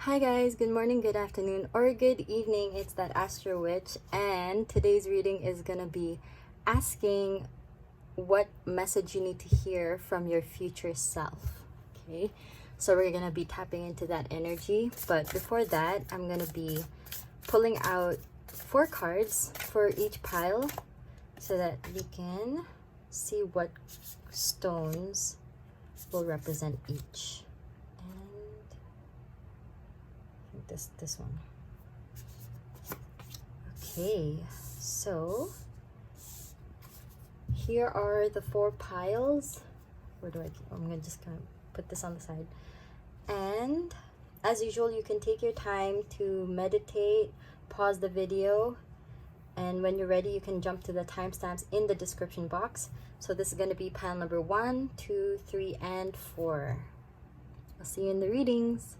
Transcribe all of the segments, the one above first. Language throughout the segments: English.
Hi guys, good morning, good afternoon, or good evening. It's that Astro Witch, and today's reading is gonna be asking what message you need to hear from your future self. Okay, so we're gonna be tapping into that energy, but before that, I'm gonna be pulling out 4 cards for each pile so that we can see what stones will represent each. This one. Okay, so here are the 4 piles. Where do I keep? I'm gonna just kind of put this on the side. And as usual, you can take your time to meditate, pause the video, and when you're ready, you can jump to the timestamps in the description box. So this is gonna be pile number 1, 2, 3, and 4. I'll see you in the readings.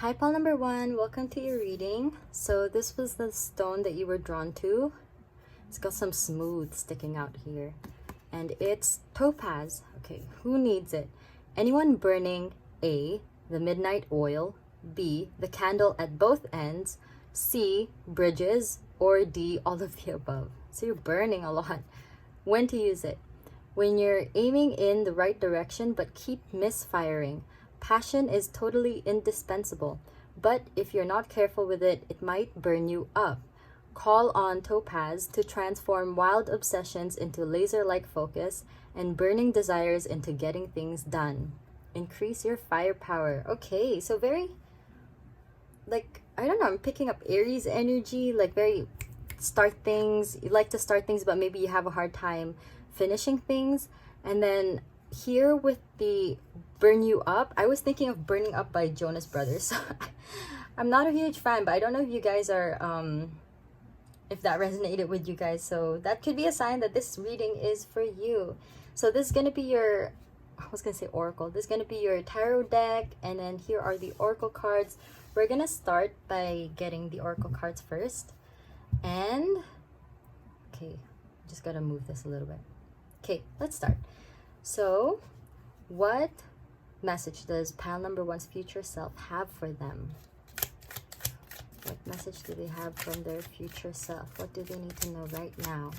Hi, pile number 1. Welcome to your reading. So this was the stone that you were drawn to. It's got some smooth sticking out here. And it's topaz. Okay, who needs it? Anyone burning A, the midnight oil, B, the candle at both ends, C, bridges, or D, all of the above. So you're burning a lot. When to use it? When you're aiming in the right direction but keep misfiring. Passion is totally indispensable, but if you're not careful with it, it might burn you up. Call on topaz to transform wild obsessions into laser-like focus and burning desires into getting things done. Increase your firepower. Okay, so very, like, I don't know, I'm picking up Aries energy, like very start things. You like to start things, but maybe you have a hard time finishing things. And then here with the burn you up, I was thinking of Burning Up by Jonas Brothers. I'm not a huge fan, but I don't know if you guys are if that resonated with you guys, so that could be a sign that this reading is for you. So this is gonna be your, I was gonna say oracle, this is gonna be your tarot deck, and then here are the oracle cards. We're gonna start by getting the oracle cards first, and okay, just gotta move this a little bit. Okay, let's start. So what message does pile number 1's future self have for them? What message do they have from their future self? What do they need to know right now?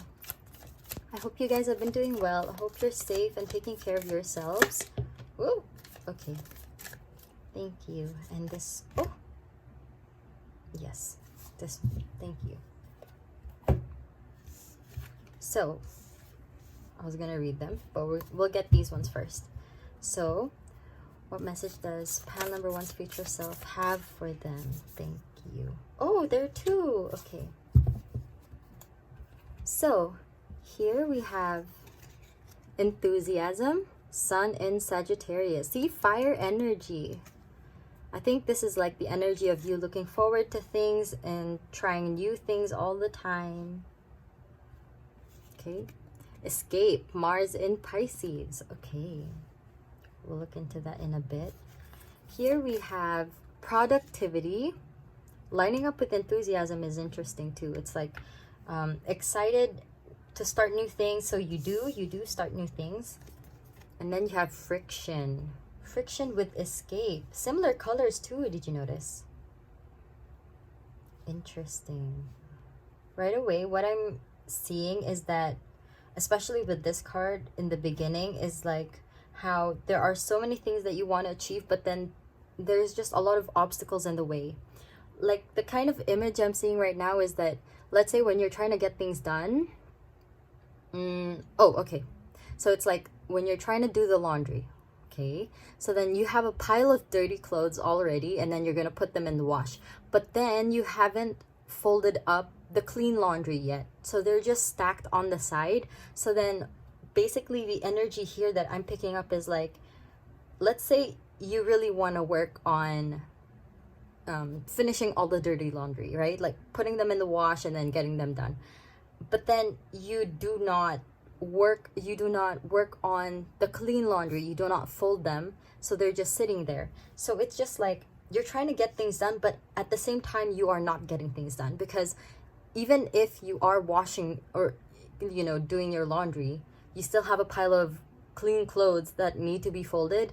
I hope you guys have been doing well. I hope you're safe and taking care of yourselves. Ooh, okay. Thank you. And this, oh, yes, this, thank you. So, I was gonna read them, but we'll get these ones first. So, what message does pile number 1's future self have for them? Thank you. Oh, there are 2. Okay. So, here we have enthusiasm, sun in Sagittarius. See, fire energy. I think this is like the energy of you looking forward to things and trying new things all the time. Okay. Escape, Mars in Pisces. Okay. We'll look into that in a bit. Here we have productivity. Lining up with enthusiasm is interesting too. It's like excited to start new things. So you do start new things. And then you have friction. Friction with escape. Similar colors too, did you notice? Interesting. Right away, what I'm seeing is that, especially with this card in the beginning, is like how there are so many things that you want to achieve, but then there's just a lot of obstacles in the way. Like the kind of image I'm seeing right now is that, let's say when you're trying to get things done, okay, so it's like when you're trying to do the laundry, okay, so then you have a pile of dirty clothes already, and then you're gonna put them in the wash, but then you haven't folded up the clean laundry yet, so they're just stacked on the side. So then basically the energy here that I'm picking up is like, let's say you really want to work on finishing all the dirty laundry, right? Like putting them in the wash and then getting them done. But then you do not work on the clean laundry. You do not fold them, so they're just sitting there. So it's just like you're trying to get things done, but at the same time you are not getting things done, because even if you are washing or doing your laundry, you still have a pile of clean clothes that need to be folded,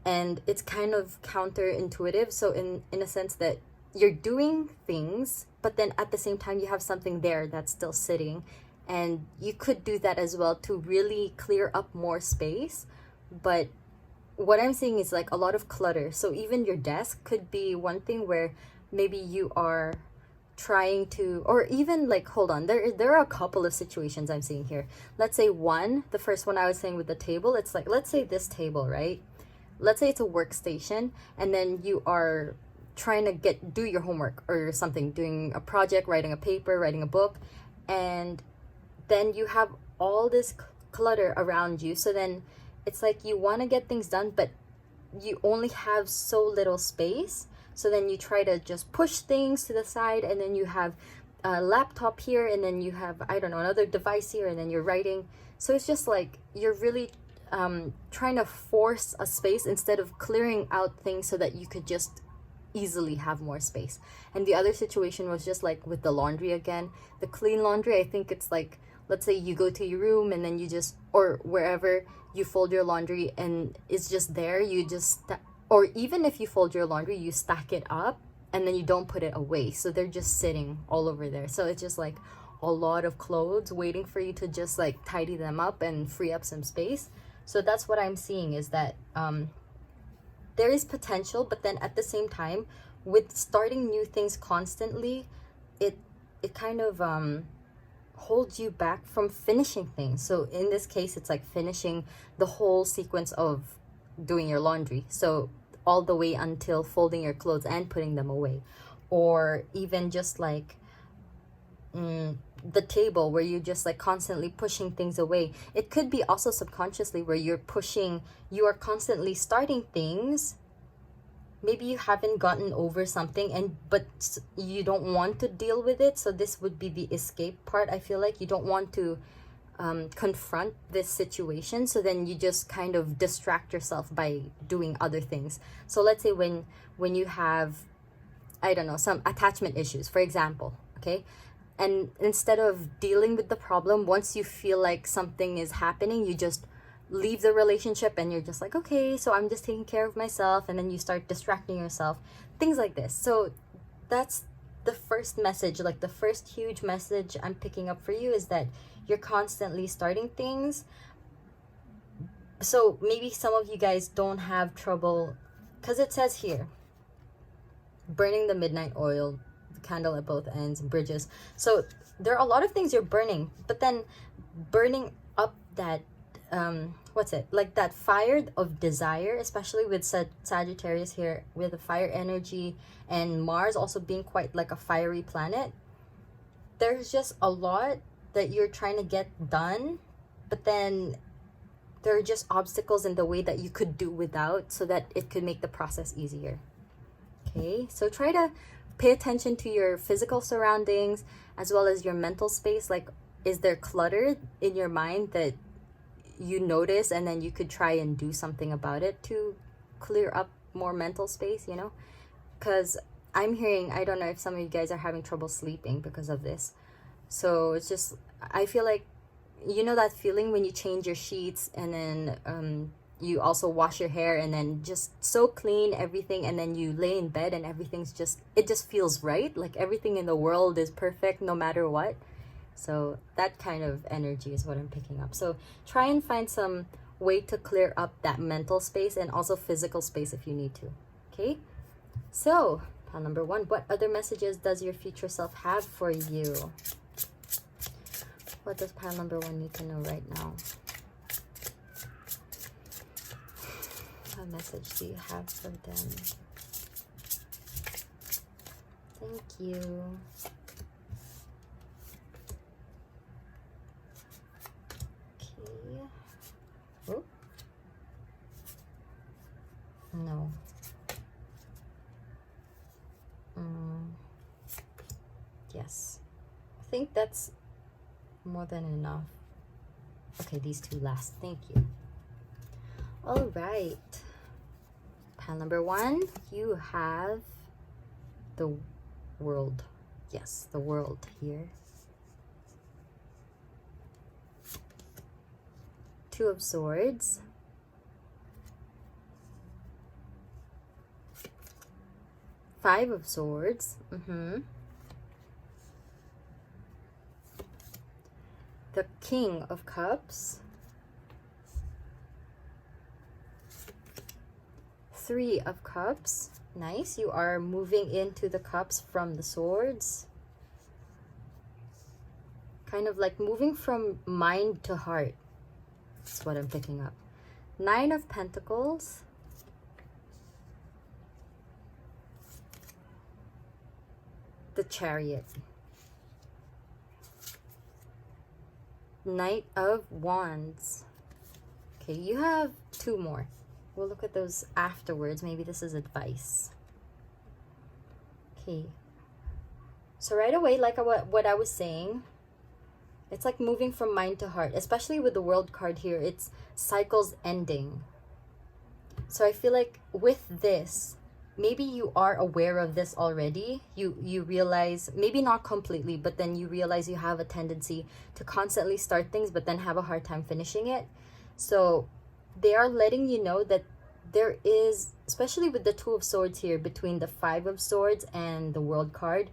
and it's kind of counterintuitive. So in a sense that you're doing things, but then at the same time you have something there that's still sitting, and you could do that as well to really clear up more space. But what I'm seeing is like a lot of clutter. So even your desk could be one thing where maybe you are trying to, or even like, hold on, there are a couple of situations I'm seeing here. Let's say the first one I was saying with the table, it's like, let's say this table, right? Let's say it's a workstation, and then you are trying to do your homework or something, doing a project, writing a paper, writing a book, and then you have all this clutter around you. So then it's like you want to get things done, but you only have so little space. So then you try to just push things to the side, and then you have a laptop here, and then you have, I don't know, another device here, and then you're writing. So it's just like you're really trying to force a space instead of clearing out things so that you could just easily have more space. And the other situation was just like with the laundry again, the clean laundry. I think it's like, let's say you go to your room and then you just, or wherever you fold your laundry and it's just there, you just, or even if you fold your laundry, you stack it up and then you don't put it away. So they're just sitting all over there. So it's just like a lot of clothes waiting for you to just like tidy them up and free up some space. So that's what I'm seeing, is that there is potential, but then at the same time, with starting new things constantly, it kind of holds you back from finishing things. So in this case, it's like finishing the whole sequence of doing your laundry. So all the way until folding your clothes and putting them away. Or even just like the table, where you're just like constantly pushing things away. It could be also subconsciously where you are constantly starting things. Maybe you haven't gotten over something, but you don't want to deal with it. So this would be the escape part. I feel like you don't want to confront this situation. So then you just kind of distract yourself by doing other things. So let's say when you have, I don't know, some attachment issues, for example, okay? And instead of dealing with the problem, once you feel like something is happening, you just leave the relationship and you're just like, okay, so I'm just taking care of myself, and then you start distracting yourself, things like this. So that's the first message, like the first huge message I'm picking up for you, is that you're constantly starting things. So maybe some of you guys don't have trouble, because it says here, burning the midnight oil, the candle at both ends, bridges. So there are a lot of things you're burning, but then burning up that like that fire of desire, especially with Sagittarius here, with the fire energy, and Mars also being quite like a fiery planet. There's just a lot that you're trying to get done, but then there are just obstacles in the way that you could do without, so that it could make the process easier. Okay, so try to pay attention to your physical surroundings as well as your mental space. Like, is there clutter in your mind that you notice, and then you could try and do something about it to clear up more mental space, because I'm hearing, I don't know if some of you guys are having trouble sleeping because of this. So it's just, I feel like, that feeling when you change your sheets, and then you also wash your hair, and then just so clean everything, and then you lay in bed and everything's just, it just feels right, like everything in the world is perfect no matter what. So that kind of energy is what I'm picking up. So try and find some way to clear up that mental space and also physical space if you need to. Okay? So, pile number 1, what other messages does your future self have for you? What does pile number 1 need to know right now? What message do you have for them? Thank you. No. Yes. I think that's more than enough. Okay, these two last. Thank you. All right. Pile number 1, you have the world. Yes, the world here. 2 of Swords. 5 of Swords. The King of Cups. 3 of Cups. Nice. You are moving into the cups from the swords. Kind of like moving from mind to heart. That's what I'm picking up. 9 of Pentacles. The Chariot. Knight of Wands. Okay, you have 2 more. We'll look at those afterwards. Maybe this is advice. Okay. So right away, like what I was saying, it's like moving from mind to heart. Especially with the World card here, it's cycles ending. So I feel like with this, maybe you are aware of this already. You realize, maybe not completely, but then you realize you have a tendency to constantly start things but then have a hard time finishing it. So they are letting you know that there is, especially with the 2 of Swords here, between the 5 of Swords and the World card,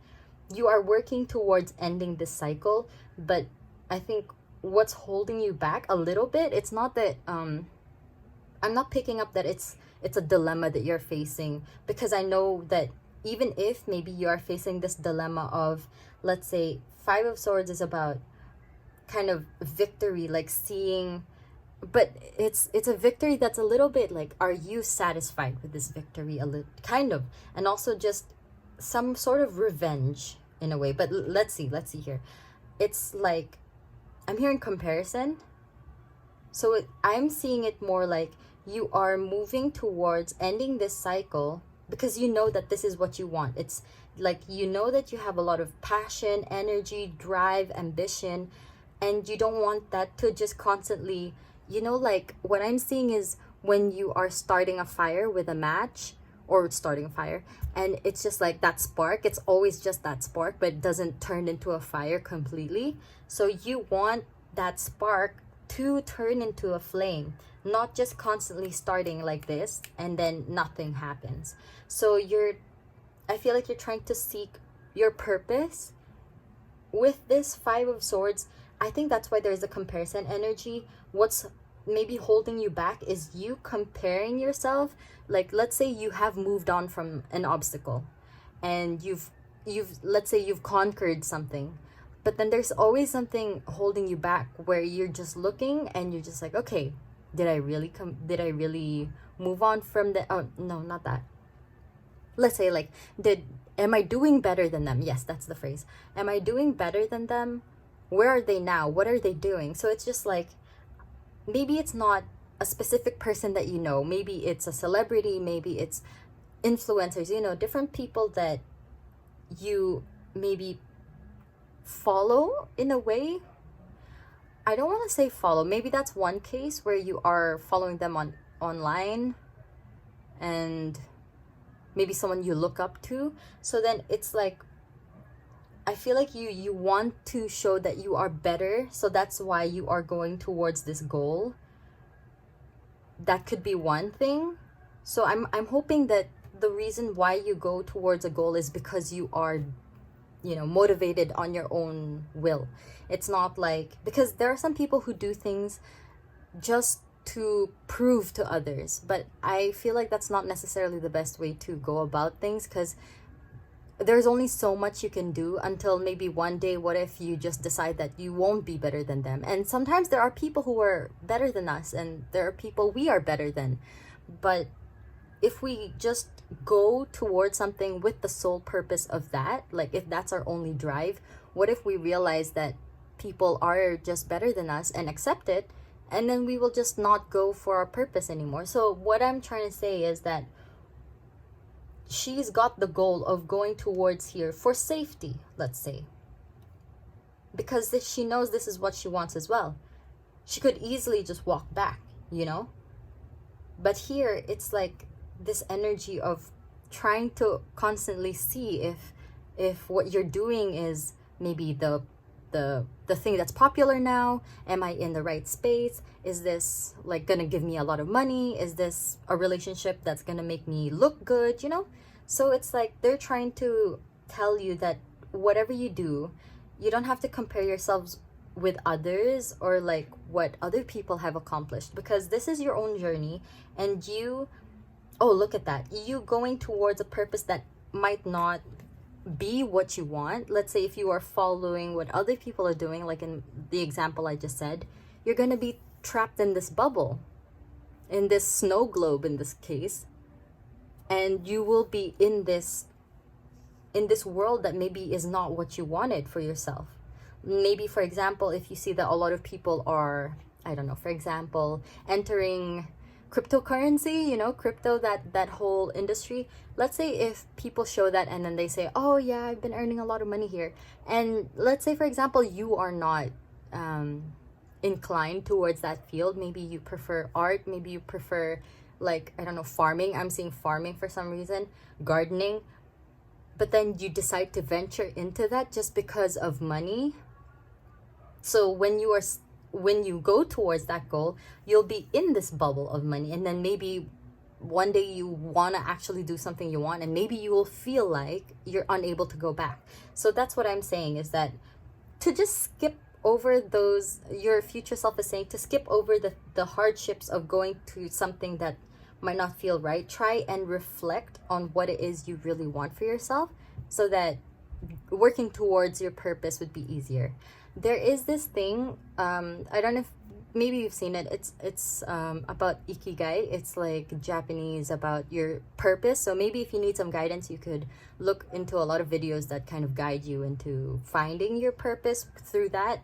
you are working towards ending this cycle. But I think what's holding you back a little bit, it's not that I'm not picking up that it's a dilemma that you're facing, because I know that even if maybe you are facing this dilemma of, let's say 5 of Swords is about kind of victory, like seeing, but it's a victory that's a little bit like, are you satisfied with this victory? A little kind of, and also just some sort of revenge in a way. But let's see here. It's like I'm hearing comparison. So I'm seeing it more like you are moving towards ending this cycle because you know that this is what you want. It's like, you know that you have a lot of passion, energy, drive, ambition, and you don't want that to just constantly, you know, like what I'm seeing is when you are starting a fire with a match, or starting a fire, and it's just like that spark, it's always just that spark, but it doesn't turn into a fire completely. So you want that spark to turn into a flame, not just constantly starting like this and then nothing happens. So I feel like you're trying to seek your purpose with this 5 of Swords. I think that's why there's a comparison energy. What's maybe holding you back is you comparing yourself. Like, let's say you have moved on from an obstacle and you've let's say you've conquered something, but then there's always something holding you back where you're just looking and you're just like, okay, did I really move on from the, oh no, not that. Let's say like, am I doing better than them? Yes, that's the phrase. Am I doing better than them? Where are they now? What are they doing? So it's just like, maybe it's not a specific person that you know. Maybe it's a celebrity. Maybe it's influencers, you know, different people that you maybe follow in a way. I don't want to say follow. Maybe that's one case where you are following them online, and maybe someone you look up to. So then it's like, I feel like you want to show that you are better. So that's why you are going towards this goal. That could be one thing. So I'm hoping that the reason why you go towards a goal is because you are, you know, motivated on your own will. It's not like, because there are some people who do things just to prove to others, but I feel like that's not necessarily the best way to go about things, because there's only so much you can do until maybe one day, what if you just decide that you won't be better than them? And sometimes there are people who are better than us, and there are people we are better than. But if we just go towards something with the sole purpose of that, like if that's our only drive, what if we realize that people are just better than us and accept it, and then we will just not go for our purpose anymore? So what I'm trying to say is that she's got the goal of going towards here for safety, let's say, because she knows this is what she wants as well. She could easily just walk back, you know, but here it's like this energy of trying to constantly see if what you're doing is maybe the thing that's popular now. Am I in the right space? Is this like gonna give me a lot of money? Is this a relationship that's gonna make me look good, you know? So it's like they're trying to tell you that whatever you do, you don't have to compare yourselves with others or like what other people have accomplished, because this is your own journey. And you, oh, look at that, you going towards a purpose that might not be what you want. Let's say if you are following what other people are doing, like in the example I just said, you're going to be trapped in this bubble, in this snow globe in this case, and you will be in this world that maybe is not what you wanted for yourself. Maybe, for example, if you see that a lot of people are, I don't know, for example, entering cryptocurrency, you know, crypto, that whole industry. Let's say if people show that and then they say, oh yeah, I've been earning a lot of money here, and let's say, for example, you are not inclined towards that field. Maybe you prefer art, maybe you prefer, like, I don't know, farming. I'm seeing farming for some reason, gardening, but then you decide to venture into that just because of money. So when you go towards that goal, you'll be in this bubble of money, and then maybe one day you want to actually do something you want, and maybe you will feel like you're unable to go back. So that's what I'm saying, is that to just skip over those, your future self is saying to skip over the hardships of going to something that might not feel right. Try and reflect on what it is you really want for yourself, so that working towards your purpose would be easier. There is this thing, I don't know if maybe you've seen it. It's about ikigai. It's like Japanese about your purpose. So maybe if you need some guidance, you could look into a lot of videos that kind of guide you into finding your purpose through that.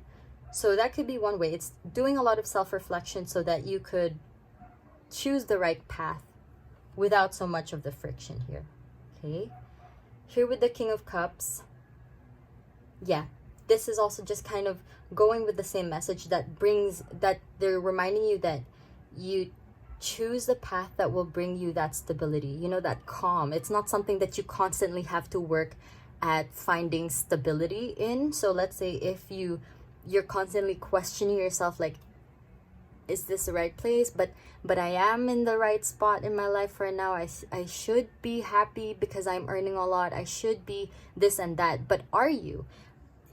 So that could be one way. It's doing a lot of self-reflection so that you could choose the right path without so much of the friction here. Okay, here with the King of Cups, yeah, this is also just kind of going with the same message that they're reminding you that you choose the path that will bring you that stability, you know, that calm. It's not something that you constantly have to work at finding stability in. So let's say if you're constantly questioning yourself, like, is this the right place? But I am in the right spot in my life right now. I should be happy because I'm earning a lot. I should be this and that. But are you?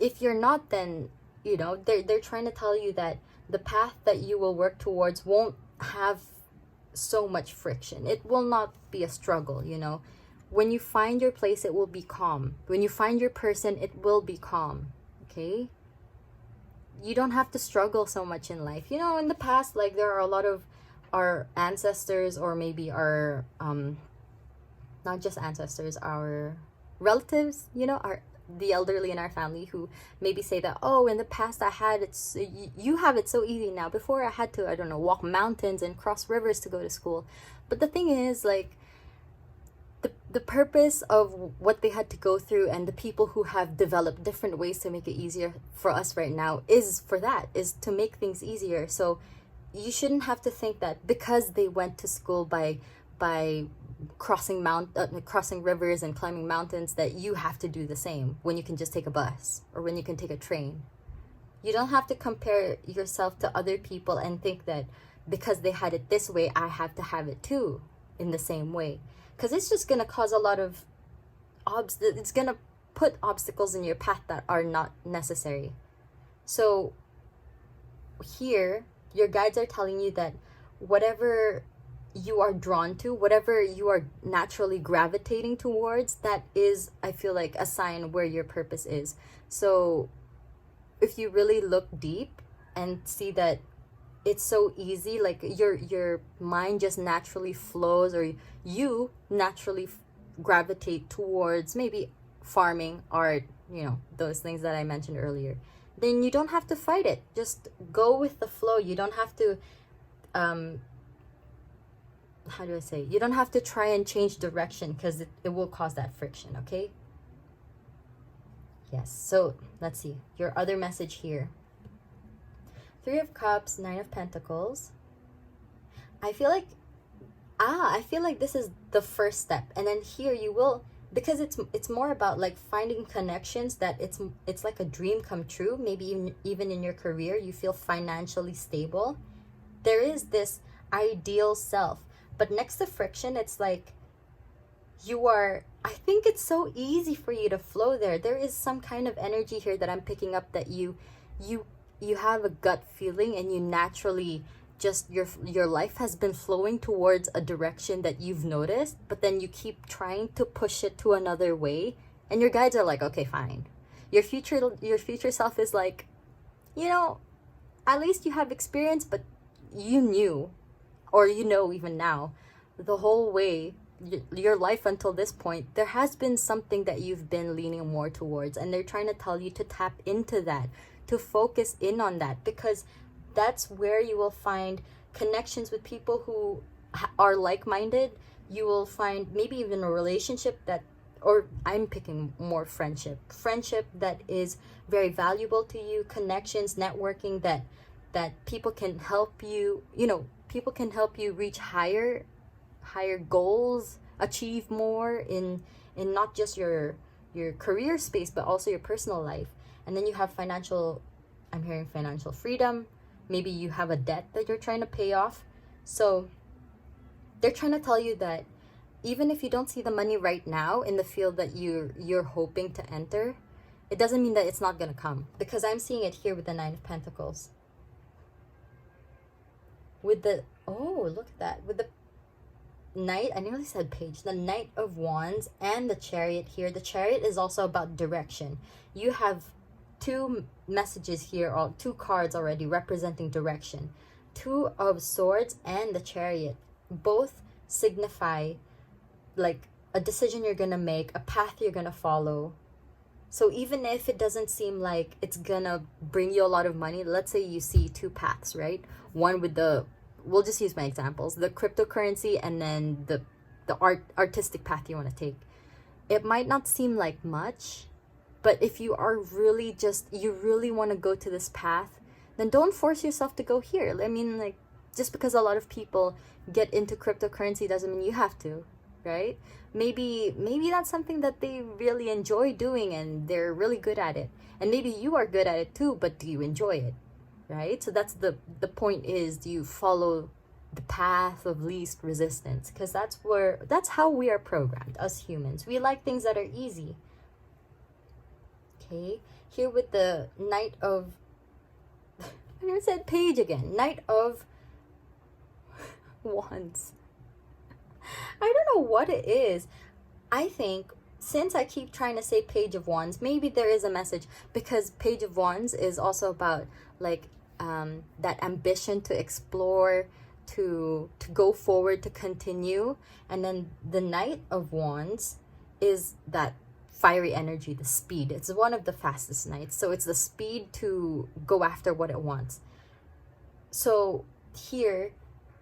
If you're not, then, you know, they're trying to tell you that the path that you will work towards won't have so much friction. It will not be a struggle, you know. When you find your place, it will be calm. When you find your person, it will be calm. Okay? You don't have to struggle so much in life. You know, in the past, like, there are a lot of our ancestors, or maybe our not just ancestors, our relatives, you know, the elderly in our family, who maybe say that, oh, in the past I had it, you have it so easy now. Before I had to, I don't know, walk mountains and cross rivers to go to school. But the thing is, like, the purpose of what they had to go through, and the people who have developed different ways to make it easier for us right now, is to make things easier. So you shouldn't have to think that because they went to school by crossing rivers and climbing mountains, that you have to do the same when you can just take a bus or when you can take a train. You don't have to compare yourself to other people and think that because they had it this way, I have to have it too in the same way. Because it's just going to cause a lot of it's going to put obstacles in your path that are not necessary. So here, your guides are telling you that whatever you are drawn to, whatever you are naturally gravitating towards, that is, I feel like, a sign where your purpose is. So if you really look deep and see that it's so easy, like your mind just naturally flows, or you naturally gravitate towards maybe farming, art, you know, those things that I mentioned earlier, then you don't have to fight it. Just go with the flow. You don't have to how do I say, you don't have to try and change direction because it will cause that friction, okay? Yes, so let's see your other message here. 3 of Cups, 9 of Pentacles. I feel like this is the first step, and then here you will, because it's more about like finding connections that it's like a dream come true. Maybe even in your career you feel financially stable. There is this ideal self, but next to friction, it's like I think it's so easy for you to flow there. There is some kind of energy here that I'm picking up, that you have a gut feeling, and you naturally just your life has been flowing towards a direction that you've noticed, but then you keep trying to push it to another way, and your guides are like, okay, fine. Your future self is like, at least you have experience, but you knew, or even now, the whole way, your life until this point, there has been something that you've been leaning more towards, and they're trying to tell you to tap into that, to focus in on that, because that's where you will find connections with people who are like-minded. You will find maybe even a relationship that, or I'm picking more friendship that is very valuable to you, connections, networking, that people can help you, people can help you reach higher goals, achieve more in not just your career space, but also your personal life. And then you have I'm hearing financial freedom. Maybe you have a debt that you're trying to pay off. So they're trying to tell you that even if you don't see the money right now in the field that you're hoping to enter, it doesn't mean that it's not going to come, because I'm seeing it here with the 9 of Pentacles. With the, look at that, with the Knight, I nearly said Page, the Knight of Wands and the Chariot here. The Chariot is also about direction. You have 2 messages here, or 2 cards already representing direction. 2 of Swords and the Chariot both signify like a decision you're gonna make, a path you're gonna follow. So even if it doesn't seem like it's gonna bring you a lot of money, let's say you see 2 paths, right? One with we'll just use my examples, the cryptocurrency, and then the artistic path you want to take. It might not seem like much, but if you are really you really want to go to this path, then don't force yourself to go here. I mean, like, just because a lot of people get into cryptocurrency doesn't mean you have to, right? Maybe that's something that they really enjoy doing and they're really good at it. And maybe you are good at it too, but do you enjoy it? Right? So that's the point, is, do you follow the path of least resistance? Because that's how we are programmed, us humans. We like things that are easy. Okay, here with the Knight of, I said Page again, Knight of Wands. I don't know what it is. I think, since I keep trying to say Page of Wands, maybe there is a message, because Page of Wands is also about like that ambition to explore, to go forward, to continue. And then the Knight of Wands is that fiery energy, the speed. It's one of the fastest knights, so it's the speed to go after what it wants. So here,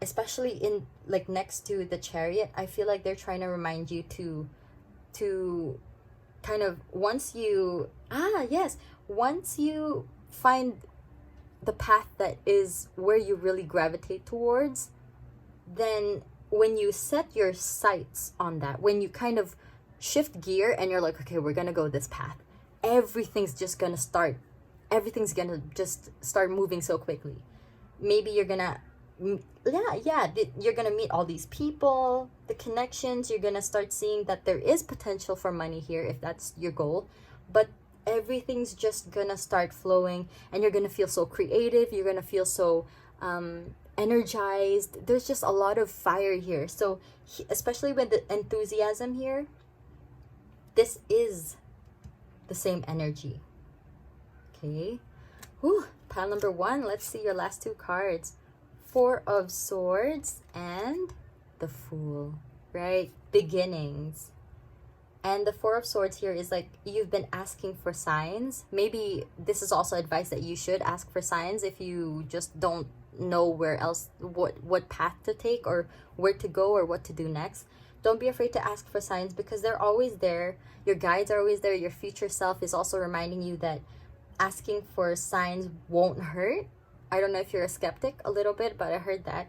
especially in like next to the Chariot, I feel like they're trying to remind you to kind of, once you find the path that is where you really gravitate towards, then when you set your sights on that, when you kind of shift gear and you're like, okay, we're gonna go this path, everything's gonna just start moving so quickly. Maybe you're gonna you're gonna meet all these people, the connections. You're gonna start seeing that there is potential for money here if that's your goal, but everything's just gonna start flowing, and you're gonna feel so creative, you're gonna feel so energized. There's just a lot of fire here. So especially with the enthusiasm here, this is the same energy. Okay. Whew. Pile number 1. Let's see your last 2 cards. 4 of Swords and the Fool. Right? Beginnings. And the Four of Swords here is like you've been asking for signs. Maybe this is also advice that you should ask for signs if you just don't know where else, what path to take or where to go or what to do next. Don't be afraid to ask for signs because they're always there. Your guides are always there. Your future self is also reminding you that asking for signs won't hurt. I don't know if you're a skeptic a little bit, but I heard that.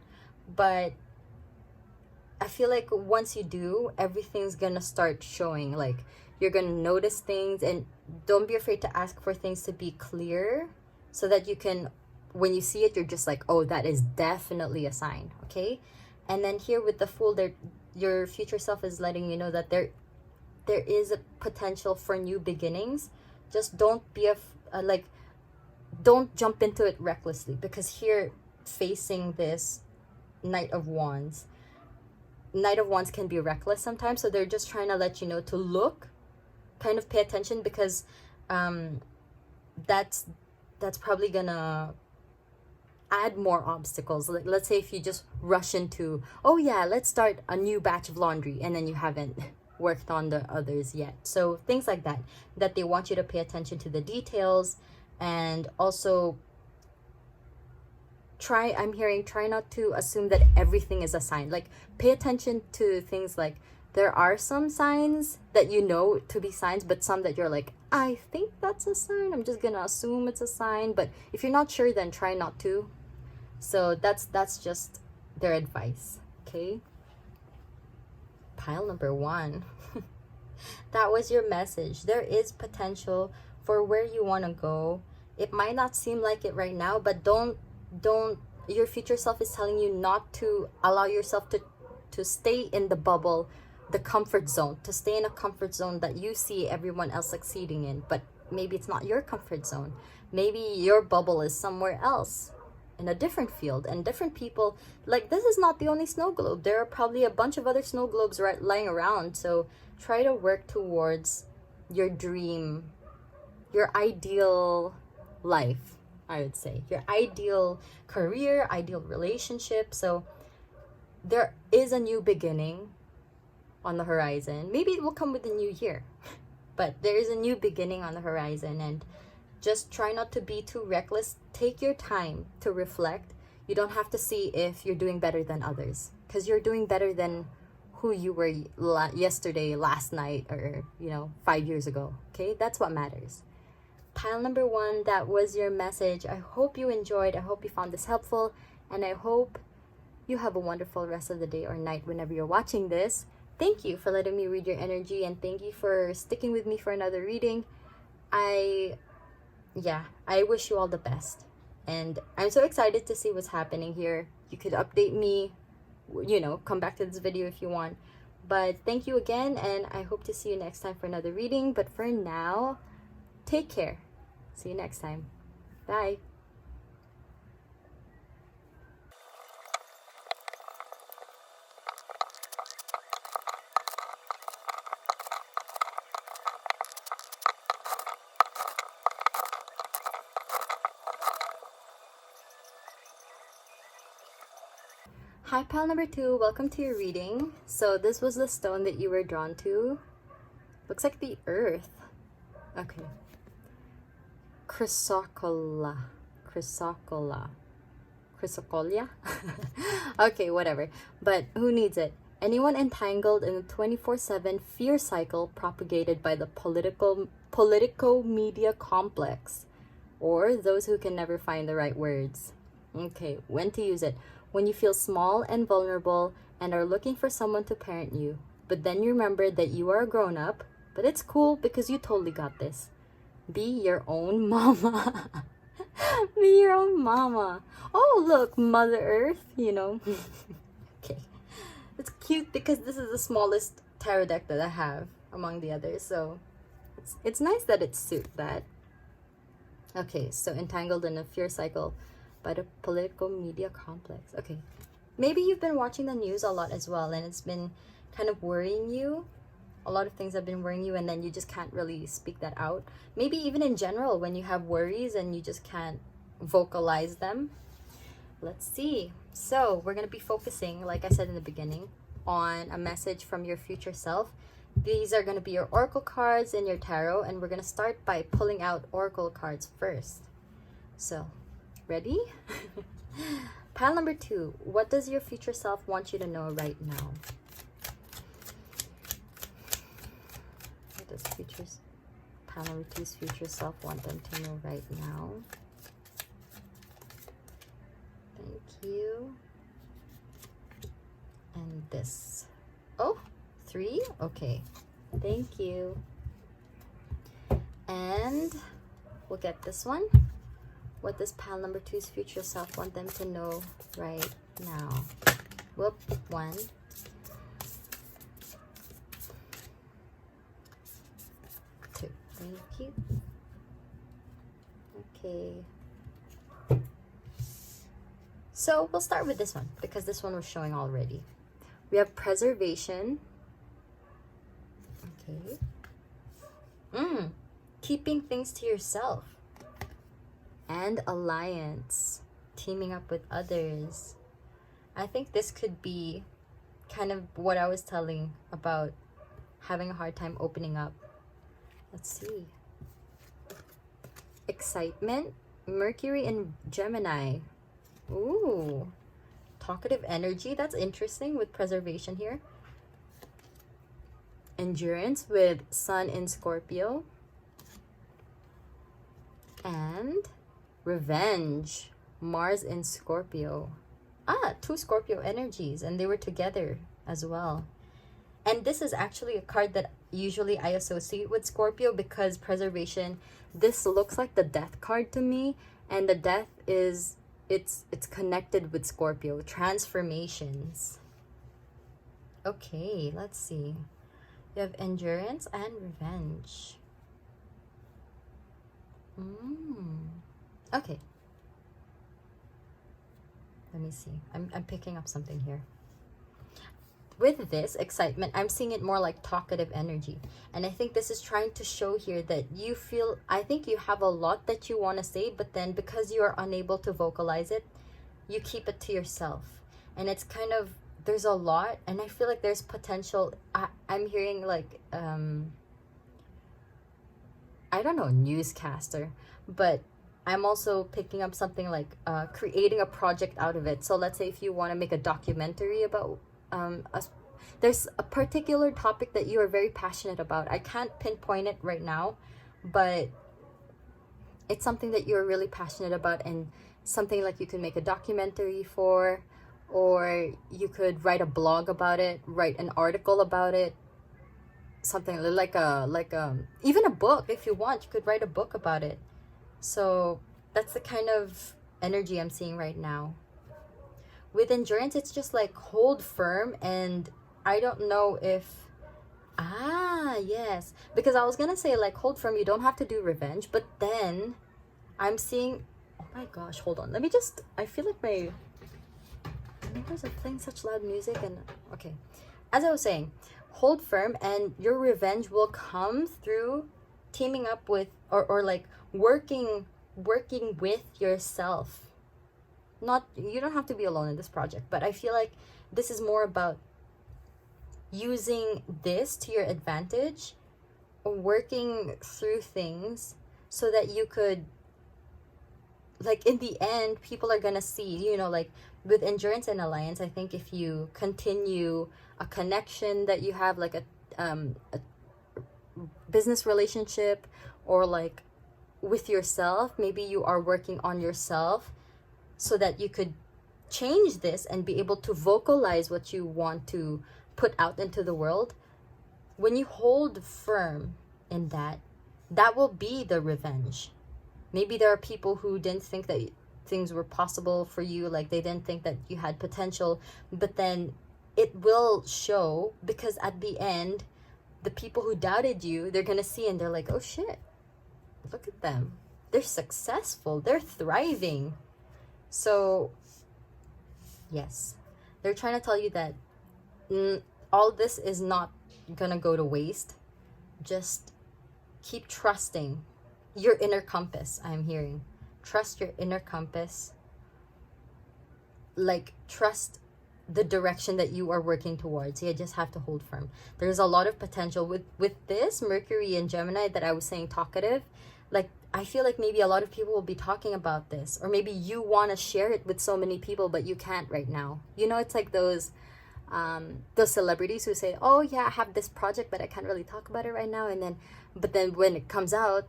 But I feel like once you do, everything's gonna start showing. Like you're gonna notice things, and don't be afraid to ask for things to be clear so that you can, when you see it, you're just like, oh, that is definitely a sign. Okay. And then here with the Fool, there, your future self is letting you know that there is a potential for new beginnings. Just don't be like, don't jump into it recklessly, because here facing this Knight of Wands can be reckless sometimes. So they're just trying to let you know to look, kind of pay attention, because that's probably gonna add more obstacles. Like let's say if you just rush into, oh yeah, let's start a new batch of laundry, and then you haven't worked on the others yet. So things like that they want you to pay attention to the details. And also try not to assume that everything is a sign. Like pay attention to things like there are some signs that you know to be signs, but some that you're like, I think that's a sign, I'm just gonna assume it's a sign. But if you're not sure, then try not to. So that's just their advice. Okay, pile number 1. That was your message. There is potential for where you want to go. It might not seem like it right now, but don't your future self is telling you not to allow yourself to stay in the bubble, the comfort zone, to stay in a comfort zone that you see everyone else succeeding in. But maybe it's not your comfort zone. Maybe your bubble is somewhere else in a different field, and different people. Like this is not the only snow globe. There are probably a bunch of other snow globes lying around. So try to work towards your dream, your ideal life, I would say, your ideal career, ideal relationship. So there is a new beginning on the horizon. Maybe it will come with the new year, but there is a new beginning on the horizon. And just try not to be too reckless. Take your time to reflect. You don't have to see if you're doing better than others, because you're doing better than who you were yesterday, last night, or 5 years ago. Okay, that's what matters. Pile number 1, that was your message. I hope you enjoyed. I hope you found this helpful, and I hope you have a wonderful rest of the day or night whenever you're watching this. Thank you for letting me read your energy, and thank you for sticking with me for another reading. I wish you all the best, and I'm so excited to see what's happening here. You could update me, come back to this video if you want. But thank you again, and I hope to see you next time for another reading. But for now, take care. See you next time. Bye. Hi, pile number 2. Welcome to your reading. So this was the stone that you were drawn to. Looks like the earth. Okay. Chrysocolla. Okay, whatever. But who needs it? Anyone entangled in the 24/7 fear cycle propagated by the politico media complex, or those who can never find the right words. Okay, when to use it? When you feel small and vulnerable and are looking for someone to parent you, but then you remember that you are a grown-up, but it's cool because you totally got this. Be your own mama. Be your own mama. Oh, look, Mother Earth, Okay. It's cute because this is the smallest tarot deck that I have among the others, so it's nice that it suits that. Okay, so entangled in a fear cycle by the political media complex. Okay, maybe you've been watching the news a lot as well, and it's been kind of worrying you. A lot of things have been worrying you, and then you just can't really speak that out. Maybe even in general, when you have worries and you just can't vocalize them. Let's see. So we're going to be focusing, like I said in the beginning, on a message from your future self. These are going to be your oracle cards in your tarot, and we're going to start by pulling out oracle cards first. So, ready? Pile number 2. What does your future self want you to know right now? What does pile number 2's future self want them to know right now? Thank you. And this. Oh, 3? Okay. Thank you. And we'll get this one. What does pile number 2's future self want them to know right now? Whoop, 1. 2. Thank you. Okay. So we'll start with this one because this one was showing already. We have preservation. Okay. Keeping things to yourself. And alliance. Teaming up with others. I think this could be kind of what I was telling about having a hard time opening up. Let's see. Excitement. Mercury and Gemini. Ooh. Talkative energy. That's interesting with preservation here. Endurance with Sun in Scorpio. And revenge. Mars in Scorpio. 2 Scorpio energies, and they were together as well. And this is actually a card that usually I associate with Scorpio because preservation, this looks like the death card to me, and the death is it's connected with Scorpio. Transformations. Okay, let's see. You have endurance and revenge. Okay. Let me see. I'm picking up something here. With this excitement, I'm seeing it more like talkative energy. And I think this is trying to show here that you feel, I think you have a lot that you want to say, but then because you are unable to vocalize it, you keep it to yourself. And it's kind of, there's a lot, and I feel like there's potential. I'm hearing like, I don't know, newscaster, but I'm also picking up something like creating a project out of it. So let's say if you want to make a documentary about there's a particular topic that you are very passionate about. I can't pinpoint it right now, but it's something that you're really passionate about, and something like you could make a documentary for, or you could write a blog about it, write an article about it, something like even a book. If you want, you could write a book about it. So that's the kind of energy I'm seeing right now. With endurance, it's just like hold firm, and I don't know if yes, because I was gonna say like hold firm, you don't have to do revenge, but then I'm seeing, oh my gosh, hold on, let me just, I feel like my neighbors are playing such loud music. And okay, as I was saying, hold firm, and your revenge will come through teaming up with or like working with yourself. Not, you don't have to be alone in this project, but I feel like this is more about using this to your advantage, working through things so that you could, like, in the end, people are gonna see, you know, like with endurance and alliance, I think if you continue a connection that you have, like a business relationship, or like with yourself, maybe you are working on yourself so that you could change this and be able to vocalize what you want to put out into the world. When you hold firm in that, that will be the revenge. Maybe there are people who didn't think that things were possible for you, like they didn't think that you had potential, but then it will show, because at the end, the people who doubted you, they're gonna see and they're like, oh shit, look at them, they're successful, they're thriving. So yes, they're trying to tell you that all this is not gonna go to waste. Just keep trusting your inner compass. I'm hearing trust your inner compass, like trust the direction that you are working towards. You just have to hold firm. There's a lot of potential with this Mercury and Gemini that I was saying talkative. Like, I feel like maybe a lot of people will be talking about this, or maybe you want to share it with so many people but you can't right now. You know, it's like those celebrities who say, oh yeah, I have this project but I can't really talk about it right now, and then but then when it comes out,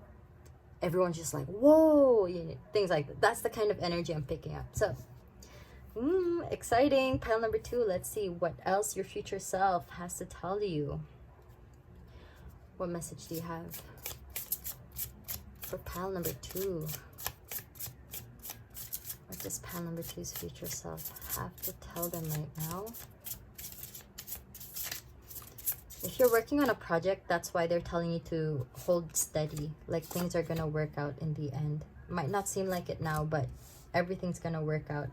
everyone's just like, whoa, you know, things like that. That's the kind of energy I'm picking up. So exciting. Pile number 2. Let's see what else your future self has to tell you. What message do you have for pile number 2? What does pile number 2's future self have to tell them right now? If you're working on a project, that's why they're telling you to hold steady. Like, things are gonna work out in the end. Might not seem like it now, but everything's gonna work out.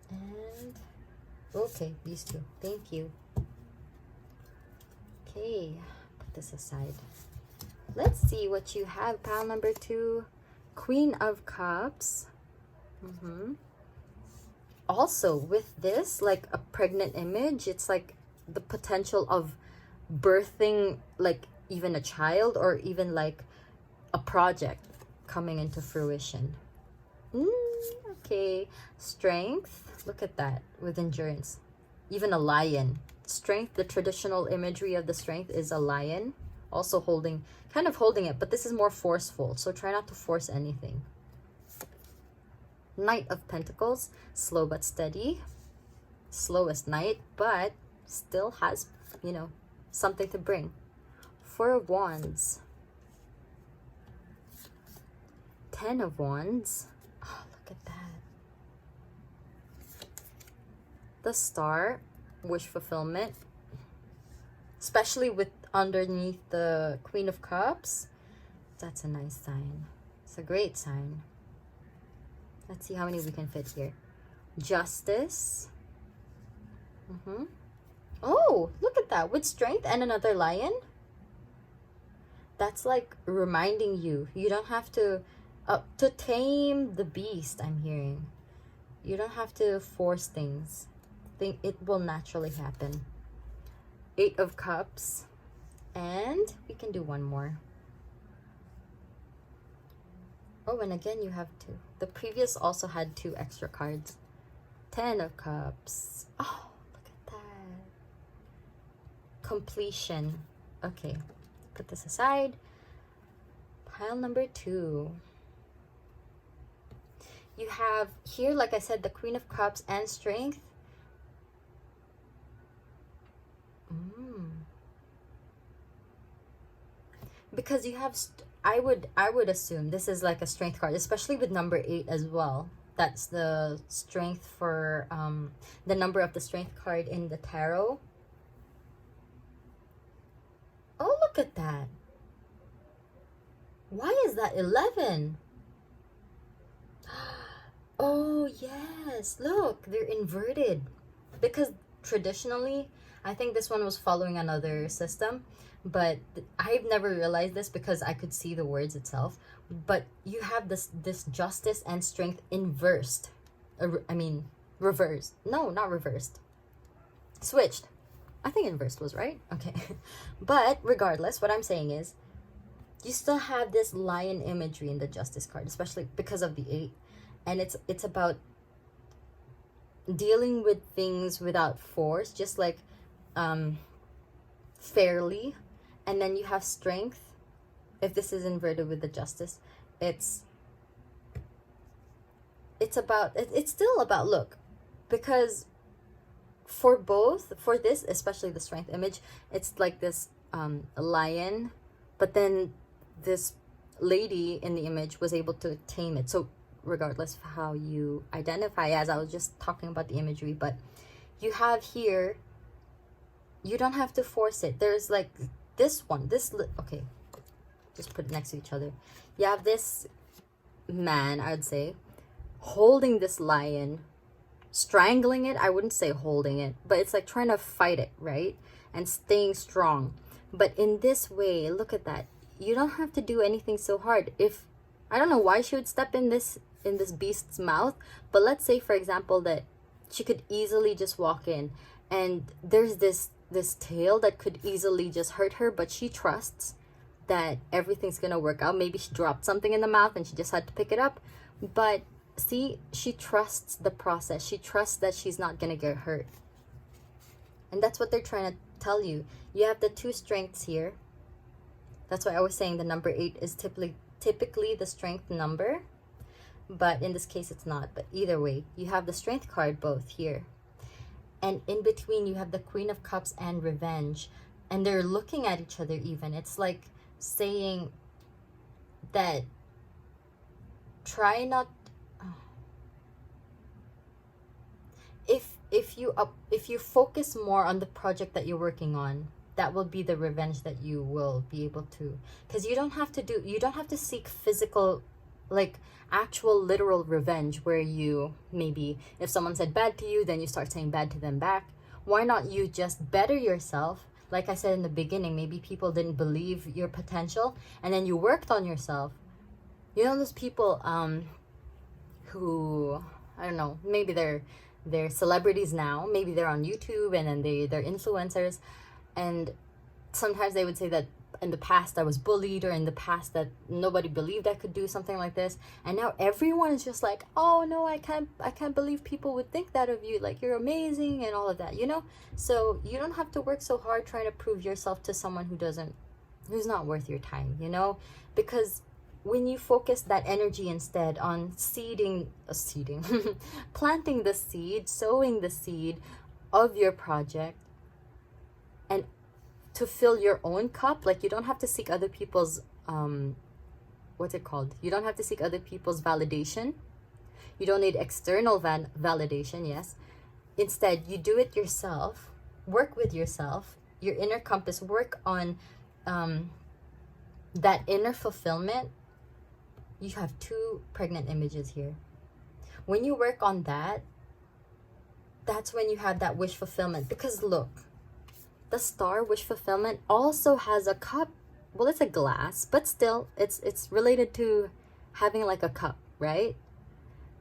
And okay, these two. Thank you. Okay, put this aside. Let's see what you have. Pile number 2, Queen of Cups. Also, with this, like a pregnant image, it's like the potential of birthing, like even a child, or even like a project coming into fruition. Okay, Strength. Look at that, with endurance. Even a lion. Strength, the traditional imagery of the Strength is a lion. Also holding, kind of holding it, but this is more forceful, so try not to force anything. Knight of Pentacles, slow but steady. Slowest knight, but still has, you know, something to bring. 4 of Wands. 10 of Wands. Oh, look at that. The Star, wish fulfillment. Especially with underneath the Queen of Cups. That's a nice sign. It's a great sign. Let's see how many we can fit here. Justice. Oh, look at that. With Strength and another lion. That's like reminding you. You don't have to tame the beast, I'm hearing. You don't have to force things. It will naturally happen. 8 of Cups. And we can do one more. Oh, and again, you have 2. The previous also had 2 extra cards. 10 of Cups. Oh, look at that. Completion. Okay, put this aside. Pile number 2. You have here, like I said, the Queen of Cups and Strength. Because you have, I would assume this is like a Strength card, especially with number 8 as well. That's the Strength for the number of the Strength card in the tarot. Oh, look at that. Why is that 11? Oh yes, look, they're inverted. Because traditionally, I think this one was following another system, but I've never realized this because I could see the words itself. But you have this Justice and Strength inversed. I mean, reversed. No, not reversed. Switched. I think inversed was right. Okay. But regardless, what I'm saying is, you still have this lion imagery in the Justice card, especially because of the 8. And it's about dealing with things without force, just like fairly. And then you have Strength. If this is inverted with the Justice, it's still about, look, because for this, especially the Strength image, it's like this lion, but then this lady in the image was able to tame it. So regardless of how you identify, as I was just talking about the imagery, but you have here, you don't have to force it. There's like this one, okay, just put it next to each other. You have this man, I would say, holding this lion, strangling it. I wouldn't say holding it, but it's like trying to fight it, right? And staying strong. But in this way, look at that. You don't have to do anything so hard. If I don't know why she would step in this beast's mouth, but let's say for example that she could easily just walk in and there's this tail that could easily just hurt her, but she trusts that everything's gonna work out. Maybe she dropped something in the mouth and she just had to pick it up. But see, she trusts the process. She trusts that she's not gonna get hurt. And that's what they're trying to tell you. You have the two strengths here. That's why I was saying the number 8 is typically the strength number. But in this case, it's not. But either way, you have the strength card both here. And in between, you have the Queen of Cups and Revenge. And they're looking at each other even. It's like saying that try not... If you focus more on the project that you're working on, that will be the revenge that you will be able to, because you don't have to seek physical, like actual literal revenge where you maybe if someone said bad to you, then you start saying bad to them back. Why not you just better yourself? Like I said in the beginning, maybe people didn't believe your potential and then you worked on yourself. You know those people who, I don't know, maybe they're celebrities now, maybe they're on YouTube and then they're influencers, and sometimes they would say that in the past I was bullied, or in the past that nobody believed I could do something like this, and now everyone is just like, oh no, I can't believe people would think that of you, like you're amazing and all of that, you know. So you don't have to work so hard trying to prove yourself to someone who's not worth your time, you know, because when you focus that energy instead on planting the seed, sowing the seed of your project, and to fill your own cup, like you don't have to seek other people's what's it called? You don't have to seek other people's validation. You don't need external validation, yes. Instead, you do it yourself, work with yourself, your inner compass, work on that inner fulfillment. You have 2 pregnant images here. When you work on that, that's when you have that wish fulfillment. Because look, the star wish fulfillment also has a cup. Well, it's a glass, but still, it's related to having like a cup, right?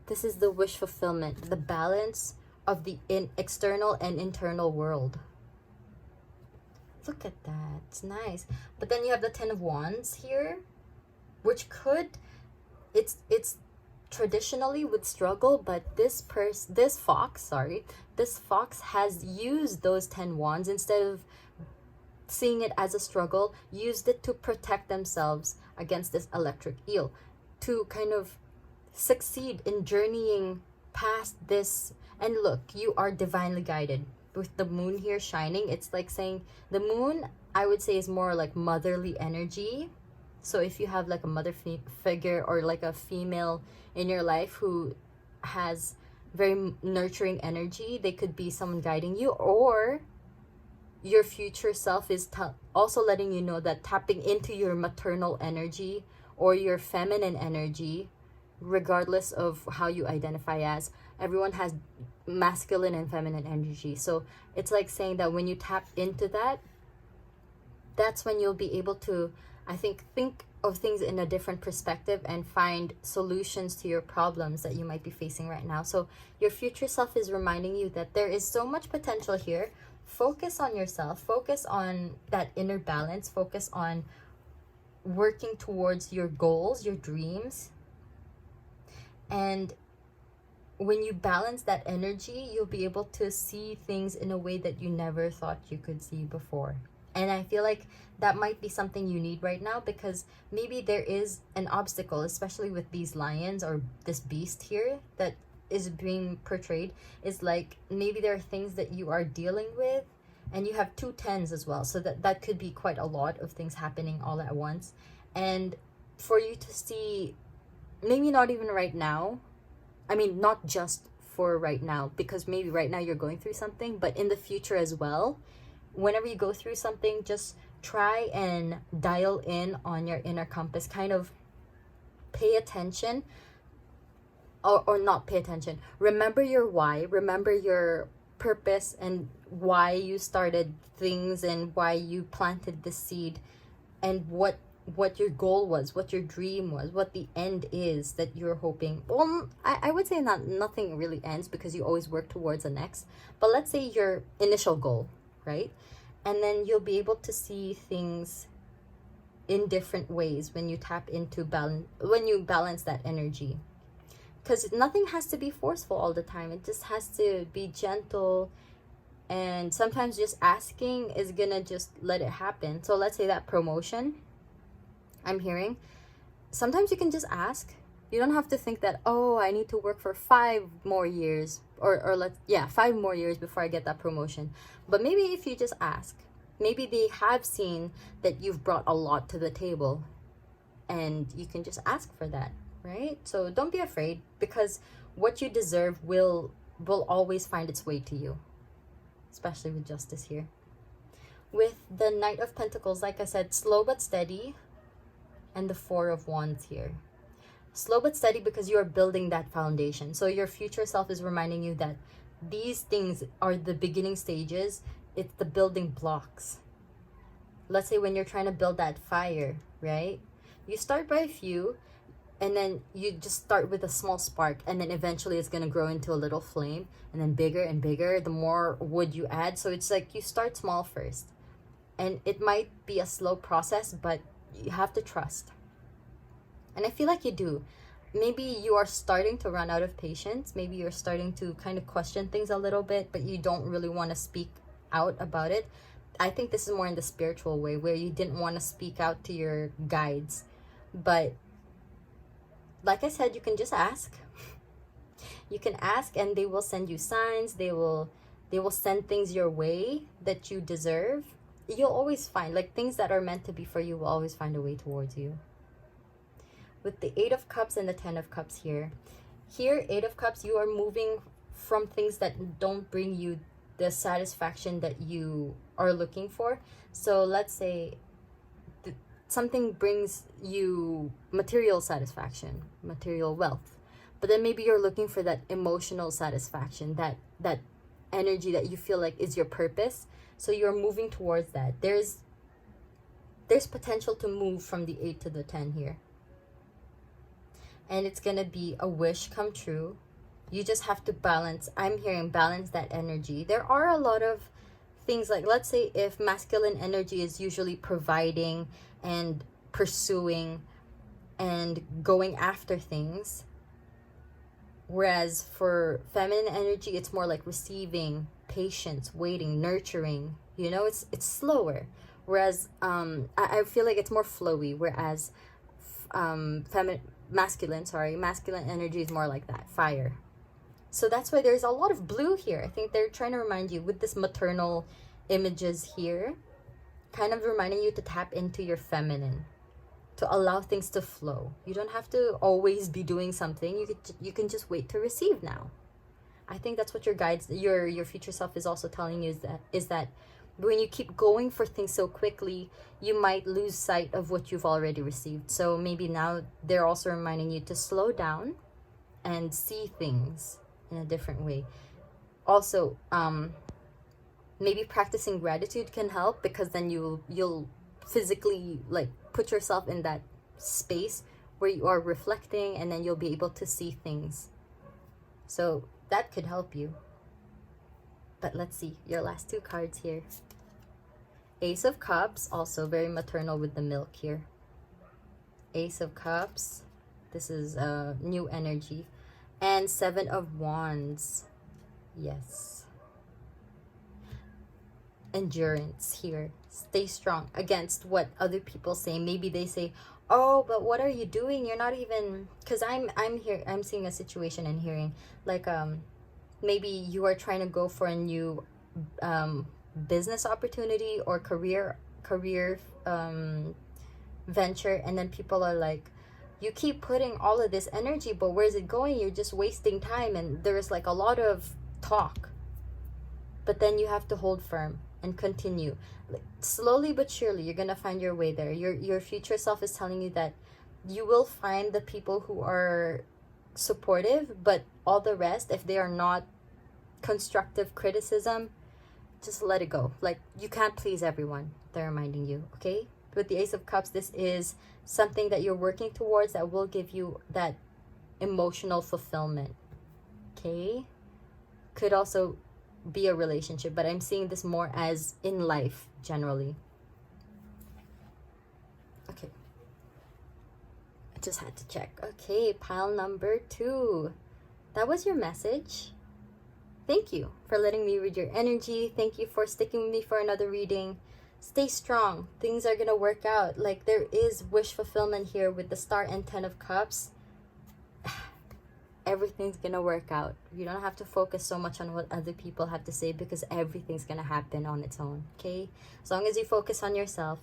This is the wish fulfillment, the balance of the external and internal world. Look at that, it's nice. But then you have the 10 of Wands here, which could... It's traditionally would struggle, but this fox has used those 10 wands, instead of seeing it as a struggle, used it to protect themselves against this electric eel, to kind of succeed in journeying past this. And look, you are divinely guided with the moon here shining. It's like saying the moon, I would say, is more like motherly energy. So if you have like a mother figure or like a female in your life who has very nurturing energy, they could be someone guiding you, or your future self is also letting you know that tapping into your maternal energy or your feminine energy, regardless of how you identify as. Everyone has masculine and feminine energy. So it's like saying that when you tap into that, that's when you'll be able to, I think of things in a different perspective and find solutions to your problems that you might be facing right now. So your future self is reminding you that there is so much potential here. Focus on yourself, focus on that inner balance, focus on working towards your goals, your dreams. And when you balance that energy, you'll be able to see things in a way that you never thought you could see before. And I feel like that might be something you need right now, because maybe there is an obstacle, especially with these lions or this beast here that is being portrayed. Is like maybe there are things that you are dealing with, and you have 2 tens as well. So that could be quite a lot of things happening all at once. And for you to see, maybe not even right now, I mean, not just for right now, because maybe right now you're going through something, but in the future as well. Whenever you go through something, just try and dial in on your inner compass. Kind of pay attention, or not pay attention. Remember your why, remember your purpose, and why you started things and why you planted the seed, and what your goal was, what your dream was, what the end is that you're hoping. Well, I would say nothing really ends because you always work towards the next. But let's say your initial goal, right? And then you'll be able to see things in different ways when you tap into balance, when you balance that energy. Because nothing has to be forceful all the time. It just has to be gentle. And sometimes just asking is gonna just let it happen. So let's say that promotion I'm hearing, sometimes you can just ask. You don't have to think that, oh, I need to work for 5 more years, or 5 more years before I get that promotion. But maybe if you just ask, maybe they have seen that you've brought a lot to the table, and you can just ask for that, right? So don't be afraid, because what you deserve will always find its way to you, especially with justice here. With the Knight of Pentacles, like I said, slow but steady, and the Four of Wands here. Slow but steady because you are building that foundation. So your future self is reminding you that these things are the beginning stages. It's the building blocks. Let's say when you're trying to build that fire, right? You start by a few, and then you just start with a small spark, and then eventually it's going to grow into a little flame, and then bigger and bigger the more wood you add. So it's like you start small first. And it might be a slow process, but you have to trust. And I feel like you do. Maybe you are starting to run out of patience. Maybe you're starting to kind of question things a little bit, but you don't really want to speak out about it. I think this is more in the spiritual way, where you didn't want to speak out to your guides. But like I said, you can just ask. You can ask, and they will send you signs. They will send things your way that you deserve. You'll always find, like, things that are meant to be for you will always find a way towards you. With the 8 of Cups and the 10 of Cups here. Here, 8 of Cups, you are moving from things that don't bring you the satisfaction that you are looking for. So let's say something brings you material satisfaction, material wealth. But then maybe you're looking for that emotional satisfaction, that energy that you feel like is your purpose. So you're moving towards that. There's potential to move from the 8 to the 10 here. And it's going to be a wish come true. You just have to balance. I'm hearing balance that energy. There are a lot of things, like, let's say if masculine energy is usually providing and pursuing and going after things, whereas for feminine energy, it's more like receiving, patience, waiting, nurturing. You know, it's slower. Whereas I feel like it's more flowy. Whereas masculine energy is more like that, fire. So that's why there's a lot of blue here. I think they're trying to remind you with this maternal images here, kind of reminding you to tap into your feminine, to allow things to flow. You don't have to always be doing something. You can just wait to receive now. I think that's what your guides, your future self is also telling you, is that when you keep going for things so quickly, you might lose sight of what you've already received. So maybe now they're also reminding you to slow down and see things in a different way. Also, maybe practicing gratitude can help, because then you'll physically, like, put yourself in that space where you are reflecting, and then you'll be able to see things. So that could help you. But let's see your last 2 cards here. Ace of Cups, also very maternal with the milk here. Ace of Cups, this is new energy. And 7 of Wands, yes. Endurance here. Stay strong against what other people say. Maybe they say, oh, but what are you doing? You're not even, because I'm seeing a situation and hearing, like, maybe you are trying to go for a new business opportunity or career venture, and then people are like, you keep putting all of this energy, but where's it going? You're just wasting time. And there's like a lot of talk, but then you have to hold firm and continue. Like, slowly but surely you're gonna find your way there. Your future self is telling you that you will find the people who are supportive, but all the rest, if they are not constructive criticism, just let it go. Like, you can't please everyone, they're reminding you, okay? With the Ace of Cups, this is something that you're working towards that will give you that emotional fulfillment, okay? Could also be a relationship, but I'm seeing this more as in life generally. Okay, I just had to check. Okay, pile number 2. That was your message. Thank you for letting me read your energy. Thank you for sticking with me for another reading. Stay strong. Things are gonna work out. Like, there is wish fulfillment here with the Star and 10 of Cups. Everything's gonna work out. You don't have to focus so much on what other people have to say, because everything's gonna happen on its own, okay? As long as you focus on yourself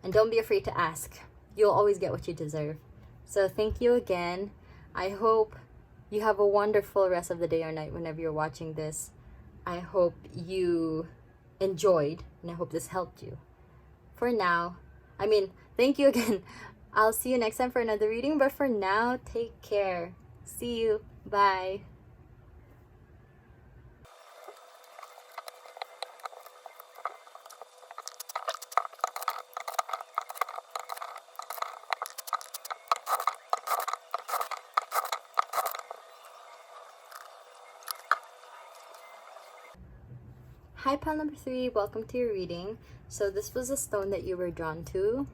and don't be afraid to ask, you'll always get what you deserve. So thank you again. I hope you have a wonderful rest of the day or night whenever you're watching this. I hope you enjoyed, and I hope this helped you. For now, thank you again. I'll see you next time for another reading, but for now, take care. See you. Bye. Hi, pile number 3. Welcome to your reading. So this was a stone that you were drawn to.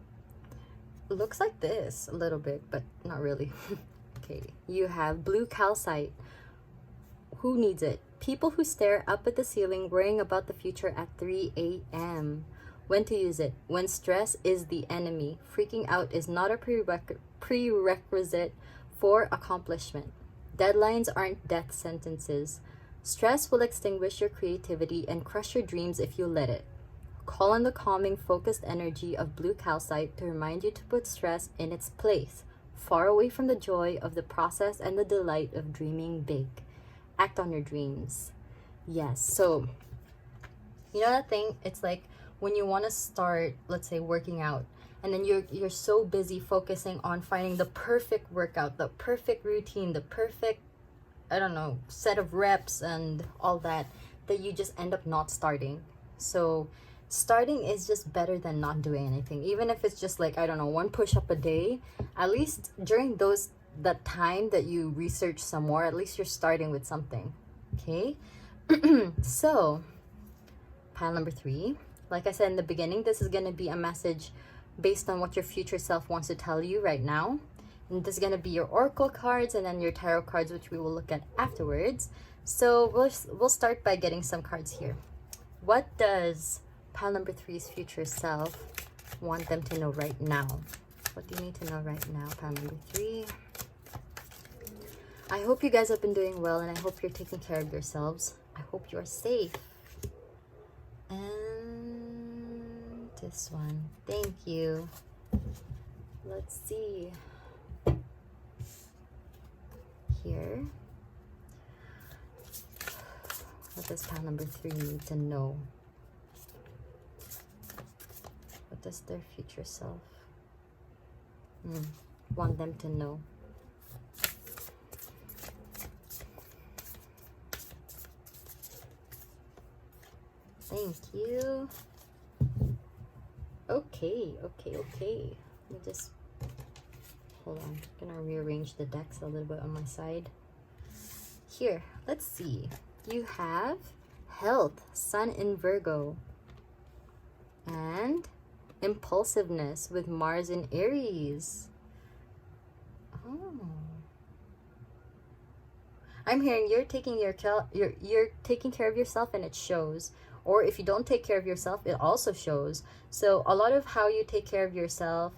It looks like this a little bit, but not really. Okay, you have blue calcite. Who needs it? People who stare up at the ceiling worrying about the future at 3 a.m. When to use it? When stress is the enemy. Freaking out is not a prerequisite for accomplishment. Deadlines aren't death sentences. Stress will extinguish your creativity and crush your dreams if you let it. Call on the calming, focused energy of blue calcite to remind you to put stress in its place, far away from the joy of the process and the delight of dreaming big. Act on your dreams. Yes, so, you know that thing? It's like when you want to start, let's say, working out, and then you're so busy focusing on finding the perfect workout, the perfect routine, the perfect, I don't know, set of reps and all that you just end up not starting. So starting is just better than not doing anything. Even if it's just like, I don't know, 1 push-up a day, at least during that time that you research some more, at least you're starting with something, okay? So, pile number 3. Like I said in the beginning, this is going to be a message based on what your future self wants to tell you right now. And this is going to be your oracle cards and then your tarot cards, which we will look at afterwards. So we'll start by getting some cards here. What does pile number 3's future self want them to know right now? What do you need to know right now, pile number 3? I hope you guys have been doing well, and I hope you're taking care of yourselves. I hope you're safe. And this one. Thank you. Let's see. Here. What does pile number 3 need to know? What does their future self want them to know? Thank you. Okay. Let me just hold on. I'm gonna rearrange the decks a little bit on my side. Here, let's see. You have health, Sun in Virgo, and impulsiveness with Mars in Aries. Oh, I'm hearing you're taking you're taking care of yourself, and it shows. Or if you don't take care of yourself, it also shows. So a lot of how you take care of yourself,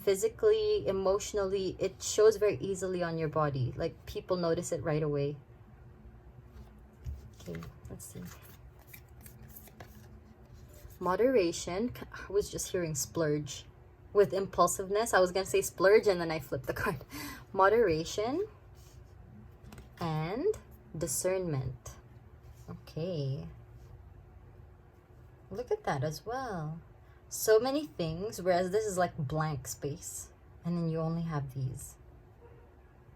physically, emotionally, it shows very easily on your body. Like, people notice it right away. Okay, let's see. Moderation. I was just hearing splurge. With impulsiveness, I was gonna say splurge, and then I flipped the card. Moderation and discernment. Okay. Look at that as well. So many things, whereas this is like blank space, and then you only have these.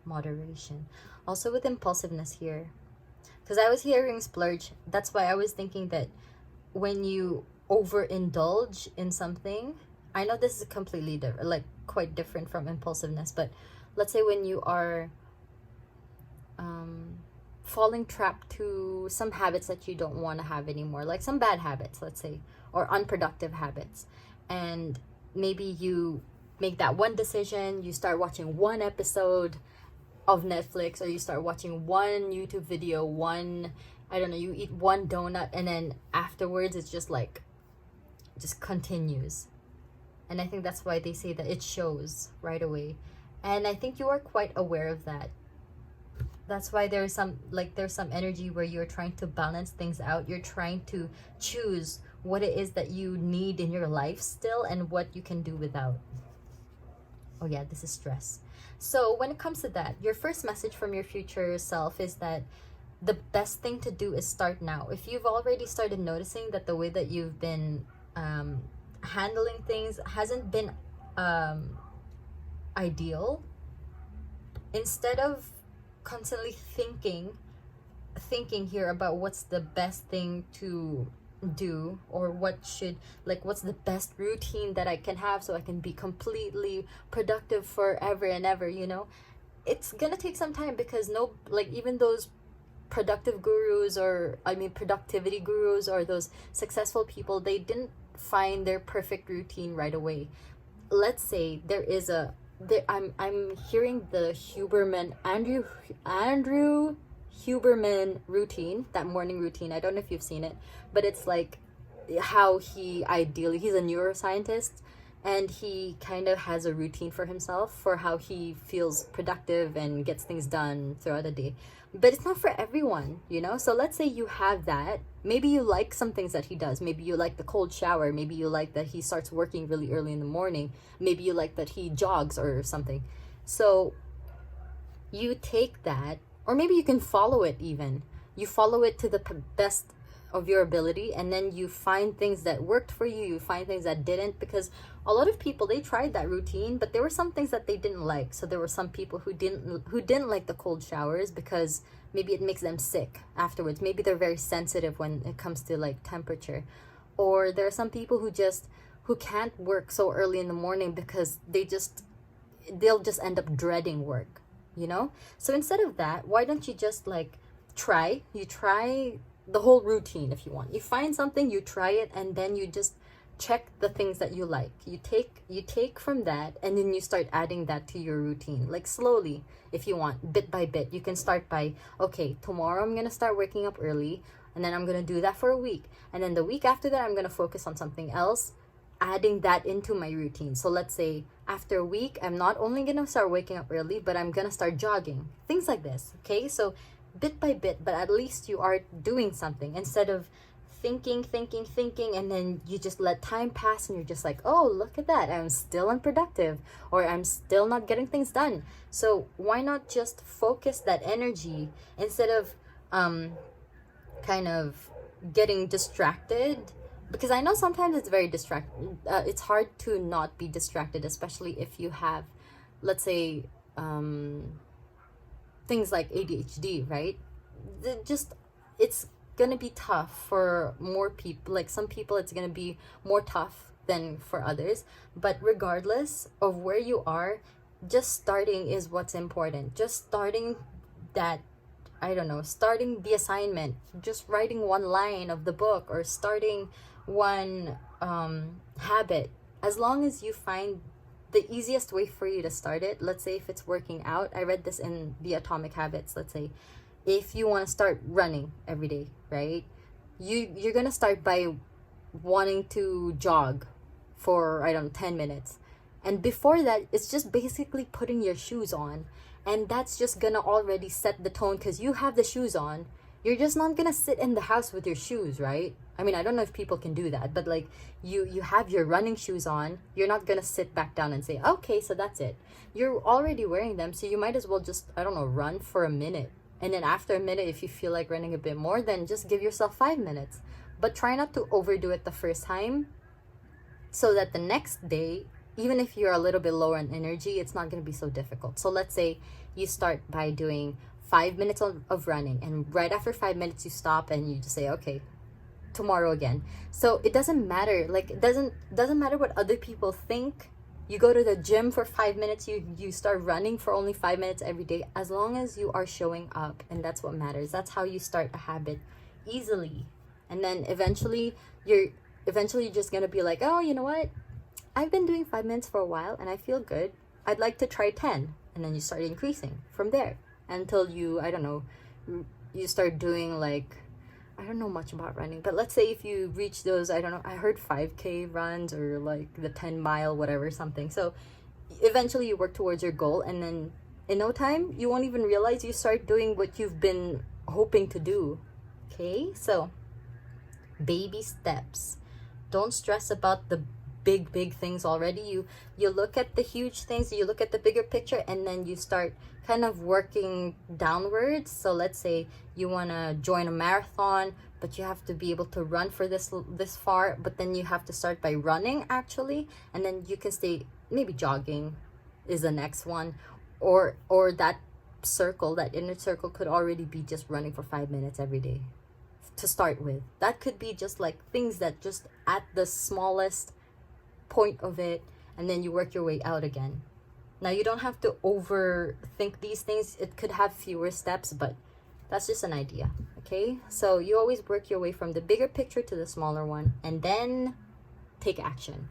Moderation. Also with impulsiveness here, Because I was hearing splurge. That's why I was thinking that when you overindulge in something, I know this is completely different, like quite different from impulsiveness, but let's say when you are falling trapped to some habits that you don't want to have anymore, like some bad habits, let's say, or unproductive habits, and maybe you make that one decision, you start watching one episode of Netflix, or you start watching one YouTube video, one, I don't know, you eat one donut, and then afterwards it's just like, just continues. And I think that's why they say that it shows right away. And I think you are quite aware of that. That's why there's some energy where you're trying to balance things out. You're trying to choose what it is that you need in your life still and what you can do without. Oh yeah, this is stress. So when it comes to that, your first message from your future self is that the best thing to do is start now. If you've already started noticing that the way that you've been handling things hasn't been ideal, instead of constantly thinking here about what's the best thing to do, or what's the best routine that I can have so I can be completely productive forever and ever, it's gonna take some time, because even those productive gurus, or productivity gurus, or those successful people, they didn't find their perfect routine right away. Let's say I'm hearing the Andrew Huberman routine, that morning routine. I don't know if you've seen it, but it's like how he's a neuroscientist, and he kind of has a routine for himself for how he feels productive and gets things done throughout the day. But it's not for everyone, So let's say you have that. Maybe you like some things that he does. Maybe you like the cold shower. Maybe you like that he starts working really early in the morning. Maybe you like that he jogs or something. So you take that, or maybe you can follow it even. You follow it to the best of your ability, and then you find things that worked for you, you find things that didn't, because a lot of people, they tried that routine, but there were some things that they didn't like. So there were some people who didn't like the cold showers because maybe it makes them sick afterwards. Maybe they're very sensitive when it comes to like temperature. Or there are some people who can't work so early in the morning because they'll just end up dreading work, So instead of that, why don't you just try the whole routine if you want. You find something, you try it, and then you just check the things that you like. You take from that, and then you start adding that to your routine, slowly, if you want, bit by bit. You can start by, okay, tomorrow I'm gonna start waking up early, and then I'm gonna do that for a week, and then the week after that I'm gonna focus on something else, adding that into my routine. So let's say after a week, I'm not only gonna start waking up early, but I'm gonna start jogging, things like this. Okay, so bit by bit, but at least you are doing something, instead of thinking, and then you just let time pass, and you're just like, oh, look at that, I'm still unproductive, or I'm still not getting things done. So why not just focus that energy, instead of kind of getting distracted? Because I know sometimes it's very it's hard to not be distracted, especially if you have, let's say, things like ADHD, right? It's gonna be tough for more people. Some people, it's gonna be more tough than for others. But regardless of where you are, just starting is what's important. Just starting that, starting the assignment, just writing one line of the book, or starting one habit. As long as you find the easiest way for you to start it. Let's say if it's working out, I read this in the Atomic Habits. Let's say if you want to start running every day, right? You're gonna start by wanting to jog for 10 minutes, and before that, it's just basically putting your shoes on, and that's just gonna already set the tone, because you have the shoes on. You're just not gonna sit in the house with your shoes, right? I don't know if people can do that, but you have your running shoes on. You're not gonna sit back down and say, okay, so that's it. You're already wearing them, so you might as well just, run for a minute. And then after a minute, if you feel like running a bit more, then just give yourself 5 minutes. But try not to overdo it the first time, so that the next day, even if you're a little bit lower in energy, it's not gonna be so difficult. So let's say you start by doing 5 minutes of running, and right after 5 minutes you stop and you just say, okay, tomorrow again. So it doesn't matter, like it doesn't matter what other people think. You go to the gym for 5 minutes, you start running for only 5 minutes every day, as long as you are showing up, and that's what matters. That's how you start a habit easily. And then eventually you're just gonna be like, oh, you know what, I've been doing 5 minutes for a while and I feel good, I'd like to try 10. And then you start increasing from there until you, I don't know, you start doing like, I don't know much about running, but let's say if you reach those, I don't know, I heard 5K runs or like the 10-mile, whatever, something. So eventually you work towards your goal, and then in no time, you won't even realize you start doing what you've been hoping to do. Okay, so baby steps. Don't stress about the big things already. You look at the huge things, you look at the bigger picture, and then you start kind of working downwards. So let's say you want to join a marathon, but you have to be able to run for this far, but then you have to start by running actually, and then you can stay, maybe jogging is the next one, or that inner circle could already be just running for 5 minutes every day to start with. That could be just like things that just at the smallest point of it, and then you work your way out again. Now you don't have to overthink these things. It could have fewer steps, but that's just an idea. Okay, so you always work your way from the bigger picture to the smaller one, and then take action.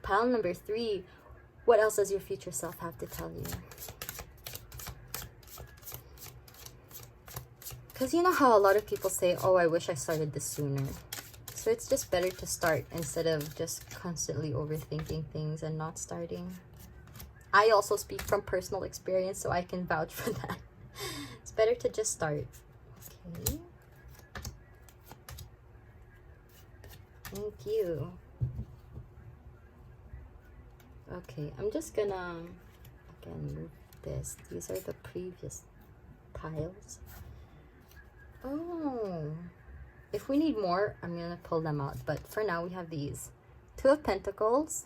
Pile number 3. What else does your future self have to tell you? Because you know how a lot of people say, oh, I wish I started this sooner. So it's just better to start instead of just constantly overthinking things and not starting. I also speak from personal experience, so I can vouch for that. It's better to just start. Okay. Thank you. Okay, I'm just gonna again move this. These are the previous piles. Oh, if we need more, I'm gonna pull them out, but for now we have these. 2 of Pentacles.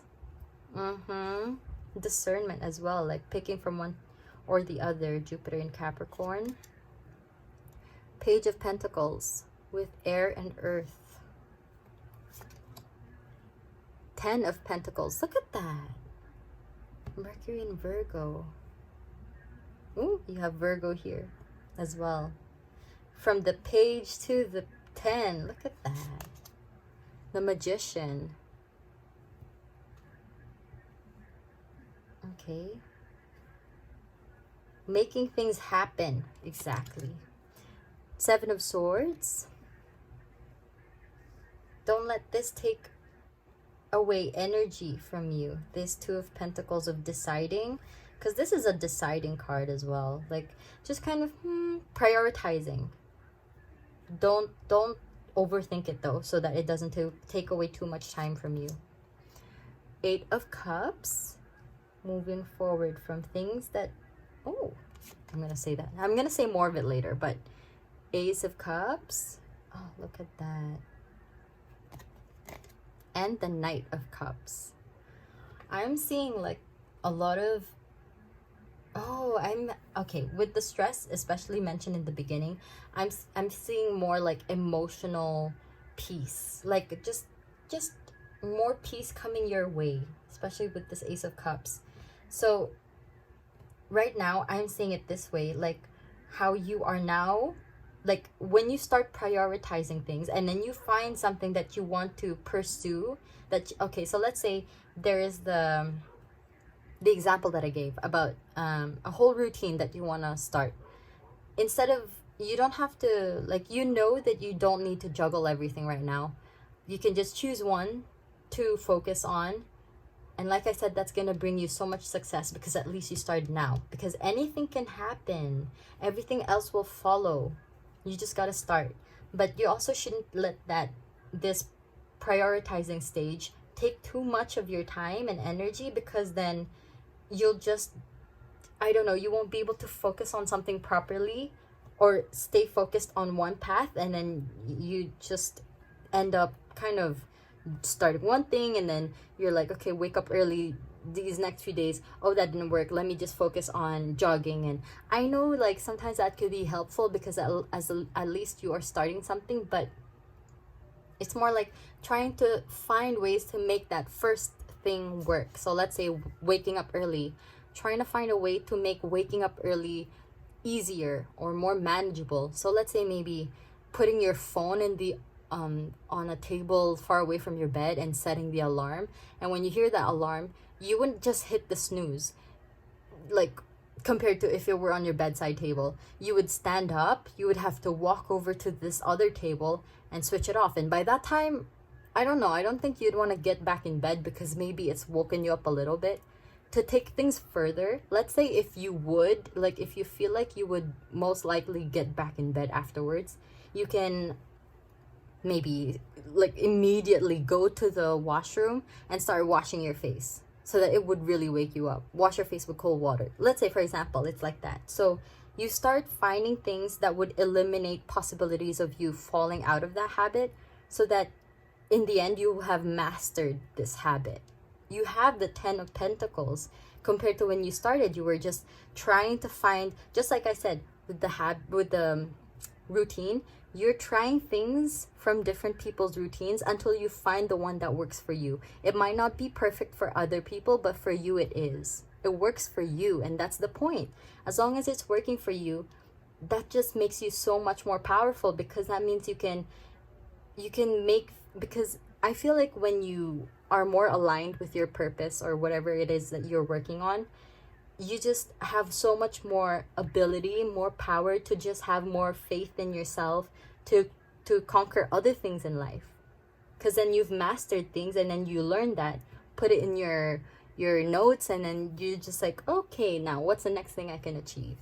Discernment as well, like picking from one or the other. Jupiter in Capricorn. Page of Pentacles with air and earth. 10 of Pentacles. Look at that. Mercury in Virgo. Ooh, you have Virgo here as well. From the page to the 10. Look at that. The Magician. Okay. Making things happen. Exactly. 7 of Swords. Don't let this take away energy from you. This 2 of Pentacles of deciding, because this is a deciding card as well. Like just kind of prioritizing. Don't overthink it though, so that it doesn't take away too much time from you. 8 of Cups. Moving forward from things that, oh, I'm gonna say that. I'm gonna say more of it later, but Ace of Cups. Oh, look at that. And the Knight of Cups. I'm seeing like a lot of, okay, with the stress especially mentioned in the beginning, I'm seeing more like emotional peace, like just more peace coming your way, especially with this Ace of Cups. So right now I'm seeing it this way, like how you are now, like when you start prioritizing things and then you find something that you want to pursue, that, okay, so let's say there is the example that I gave about a whole routine that you want to start. Instead of, you don't have to, like, you know that you don't need to juggle everything right now. You can just choose one to focus on. And like I said, that's going to bring you so much success, because at least you started now. Because anything can happen. Everything else will follow. You just got to start. But you also shouldn't let this prioritizing stage take too much of your time and energy, because then you'll just, I don't know, you won't be able to focus on something properly or stay focused on one path, and then you just end up kind of starting one thing and then you're like, okay, wake up early these next few days, oh, that didn't work, let me just focus on jogging. And I know like sometimes that could be helpful because at least you are starting something, but it's more like trying to find ways to make that first thing work. So let's say waking up early, trying to find a way to make waking up early easier or more manageable. So let's say maybe putting your phone in the on a table far away from your bed and setting the alarm. And when you hear that alarm, you wouldn't just hit the snooze. Like compared to if it were on your bedside table, you would stand up, you would have to walk over to this other table and switch it off. And by that time, I don't know, I don't think you'd want to get back in bed because maybe it's woken you up a little bit. To take things further, let's say if you would, like if you feel like you would most likely get back in bed afterwards, you can maybe like immediately go to the washroom and start washing your face so that it would really wake you up. Wash your face with cold water. Let's say, for example, it's like that. So you start finding things that would eliminate possibilities of you falling out of that habit so that in the end you have mastered this habit. You have the 10 of Pentacles compared to when you started. You were just trying to find, just like I said, with the routine, you're trying things from different people's routines until you find the one that works for you. It might not be perfect for other people, but for you it is. It works for you, and that's the point. As long as it's working for you, that just makes you so much more powerful, because that means you can make, because I feel like when you are more aligned with your purpose or whatever it is that you're working on, you just have so much more ability, more power to just have more faith in yourself to conquer other things in life. Because then you've mastered things, and then you learn that, put it in your notes, and then you're just like, okay, now what's the next thing I can achieve?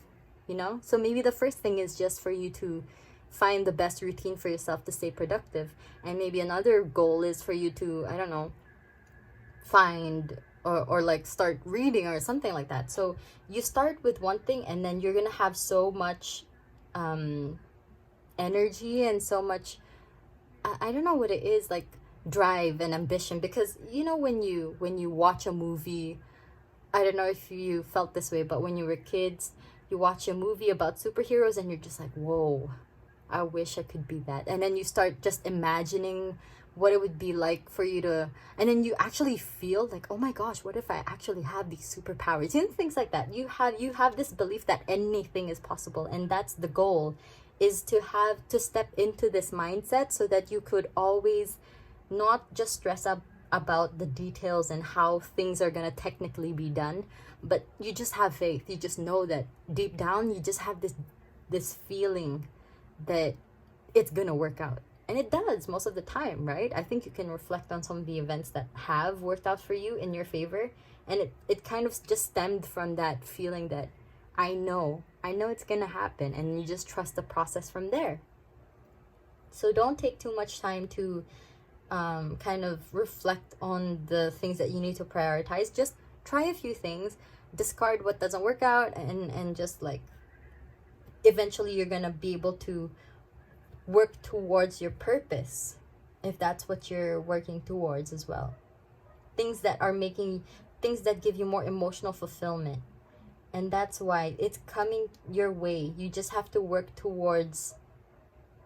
You know? So maybe the first thing is just for you to find the best routine for yourself to stay productive. And maybe another goal is for you to, I don't know, find or like start reading or something like that. So you start with one thing, and then you're gonna have so much energy and so much, I don't know what it is, like drive and ambition. Because you know, when you watch a movie, I don't know if you felt this way, but when you were kids, you watch a movie about superheroes and you're just like, whoa, I wish I could be that. And then you start just imagining what it would be like for you to, and then you actually feel like, oh my gosh, what if I actually have these superpowers? You know, things like that. You have this belief that anything is possible, and that's the goal, is to step into this mindset so that you could always not just stress up about the details and how things are gonna technically be done, but you just have faith. You just know that deep down you just have this feeling that it's gonna work out. And it does most of the time, right? I think you can reflect on some of the events that have worked out for you in your favor, and it kind of just stemmed from that feeling that I know it's gonna happen, and you just trust the process from there. So don't take too much time to kind of reflect on the things that you need to prioritize. Just try a few things, discard what doesn't work out, and just like eventually you're gonna be able to work towards your purpose, if that's what you're working towards as well. Things that give you more emotional fulfillment. And that's why it's coming your way. You just have to work towards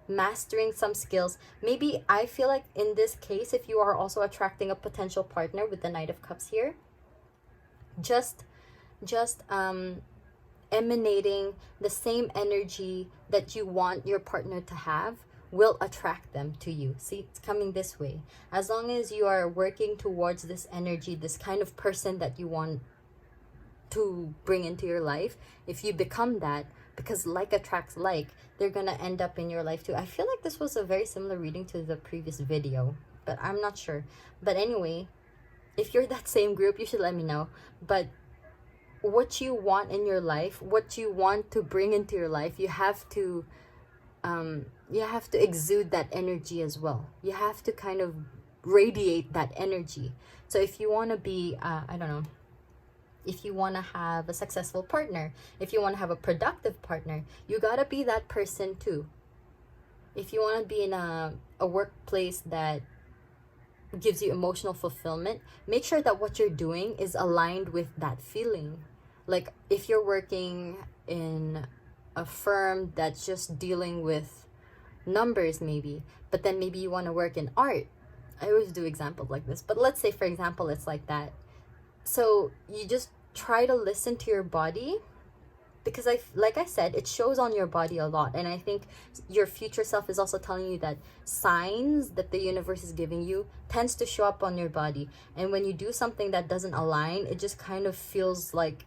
mastering some skills. Maybe I feel like in this case, if you are also attracting a potential partner with the Knight of Cups here, just emanating the same energy that you want your partner to have will attract them to you. See, it's coming this way. As long as you are working towards this energy, this kind of person that you want to bring into your life, if you become that, because like attracts like, they're gonna end up in your life too. I feel like this was a very similar reading to the previous video, but I'm not sure. But anyway, if you're that same group, you should let me know. But what you want in your life, what you want to bring into your life, you have to exude that energy as well. You have to kind of radiate that energy. So if you want to be I don't know, if you want to have a successful partner, if you want to have a productive partner, you got to be that person too. If you want to be in a workplace that gives you emotional fulfillment, make sure that what you're doing is aligned with that feeling. Like if you're working in a firm that's just dealing with numbers maybe, but then maybe you want to work in art. I always do examples like this, but let's say for example it's like that. So you just try to listen to your body, because like I said, it shows on your body a lot. And I think your future self is also telling you that signs that the universe is giving you tends to show up on your body. And when you do something that doesn't align, it just kind of feels like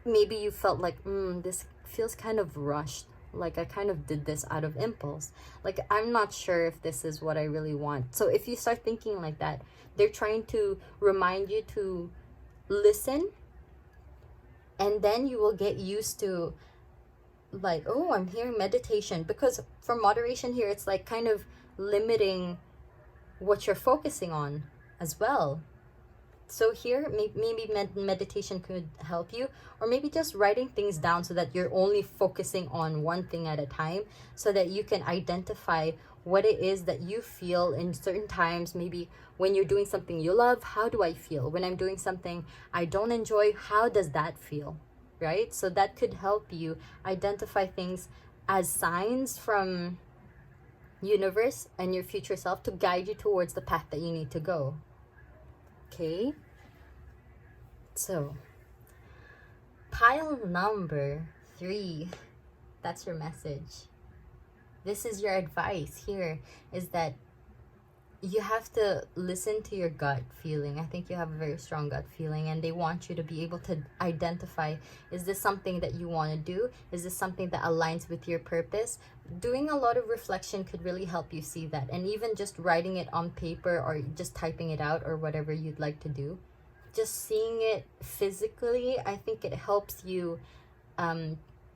maybe you felt like, this feels kind of rushed. Like I kind of did this out of impulse. Like I'm not sure if this is what I really want. So if you start thinking like that, they're trying to remind you to listen. And then you will get used to like, oh, I'm hearing meditation. Because for moderation here, it's like kind of limiting what you're focusing on as well. So here, maybe meditation could help you. Or maybe just writing things down so that you're only focusing on one thing at a time. So that you can identify what it is that you feel in certain times. Maybe when you're doing something you love, how do I feel? When I'm doing something I don't enjoy, how does that feel? Right? So that could help you identify things as signs from universe and your future self to guide you towards the path that you need to go. Okay? So, pile number 3, that's your message. This is your advice here, is that you have to listen to your gut feeling. I think you have a very strong gut feeling, and they want you to be able to identify, is this something that you want to do? Is this something that aligns with your purpose? Doing a lot of reflection could really help you see that. And even just writing it on paper or just typing it out or whatever you'd like to do, just seeing it physically, I think it helps you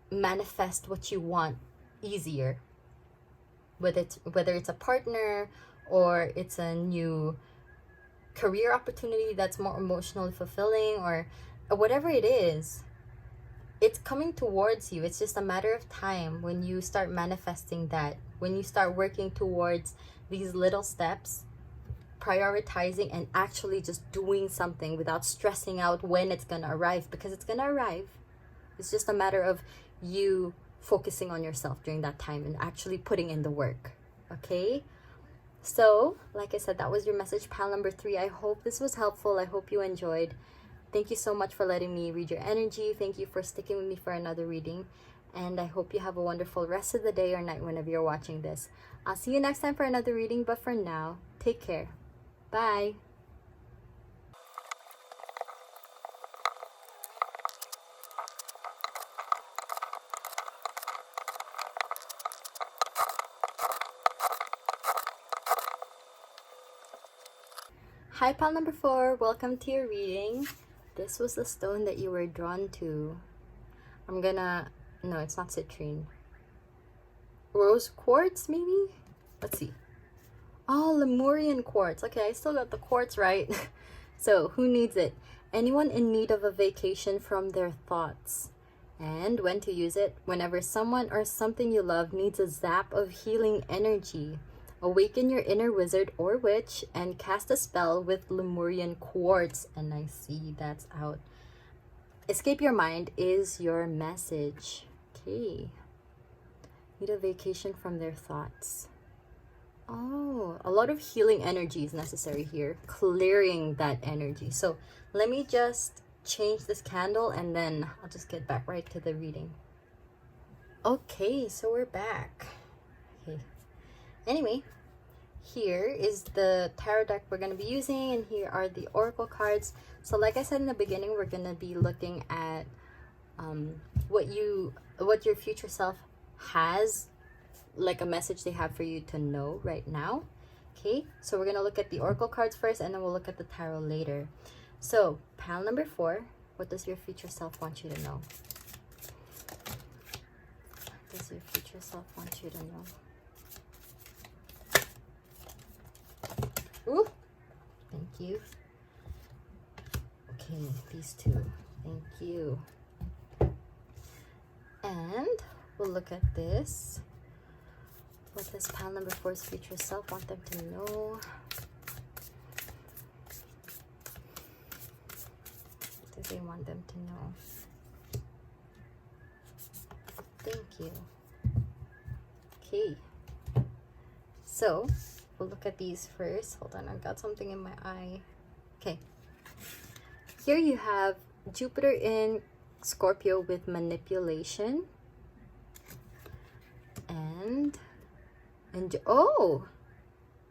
manifest what you want easier. Whether it's a partner, or it's a new career opportunity that's more emotionally fulfilling, or whatever it is, it's coming towards you. It's just a matter of time when you start manifesting that, when you start working towards these little steps, prioritizing and actually just doing something without stressing out when it's gonna arrive, because it's gonna arrive. It's just a matter of you focusing on yourself during that time and actually putting in the work. Okay? So, like I said, that was your message, pile number 3. I hope this was helpful. I hope you enjoyed. Thank you so much for letting me read your energy. Thank you for sticking with me for another reading. And I hope you have a wonderful rest of the day or night whenever you're watching this. I'll see you next time for another reading. But for now, take care. Bye. Hi, pile number 4. Welcome to your reading. This was the stone that you were drawn to. No, it's not citrine. Rose quartz, maybe? Let's see. Oh, Lemurian quartz. Okay, I still got the quartz right. So, who needs it? Anyone in need of a vacation from their thoughts. And when to use it? Whenever someone or something you love needs a zap of healing energy. Awaken your inner wizard or witch and cast a spell with Lemurian quartz. And I see that's out. Escape your mind is your message. Okay. Need a vacation from their thoughts. Oh, a lot of healing energy is necessary here. Clearing that energy. So let me just change this candle and then I'll just get back right to the reading. Okay, so we're back. Okay. Anyway, here is the tarot deck we're going to be using, and here are the oracle cards. So like I said in the beginning, we're going to be looking at what your future self has, like a message they have for you to know right now. Okay, so we're going to look at the oracle cards first, and then we'll look at the tarot later. So pile number 4, what does your future self want you to know? What does your future self want you to know? Ooh, thank you. Okay, these two. Thank you. And we'll look at this. What does pile number 4's future self want them to know? because I want them to know. Thank you. Okay. So, we'll look at these first. Hold on, I've got something in my eye. Okay. Here you have Jupiter in Scorpio with manipulation. And oh!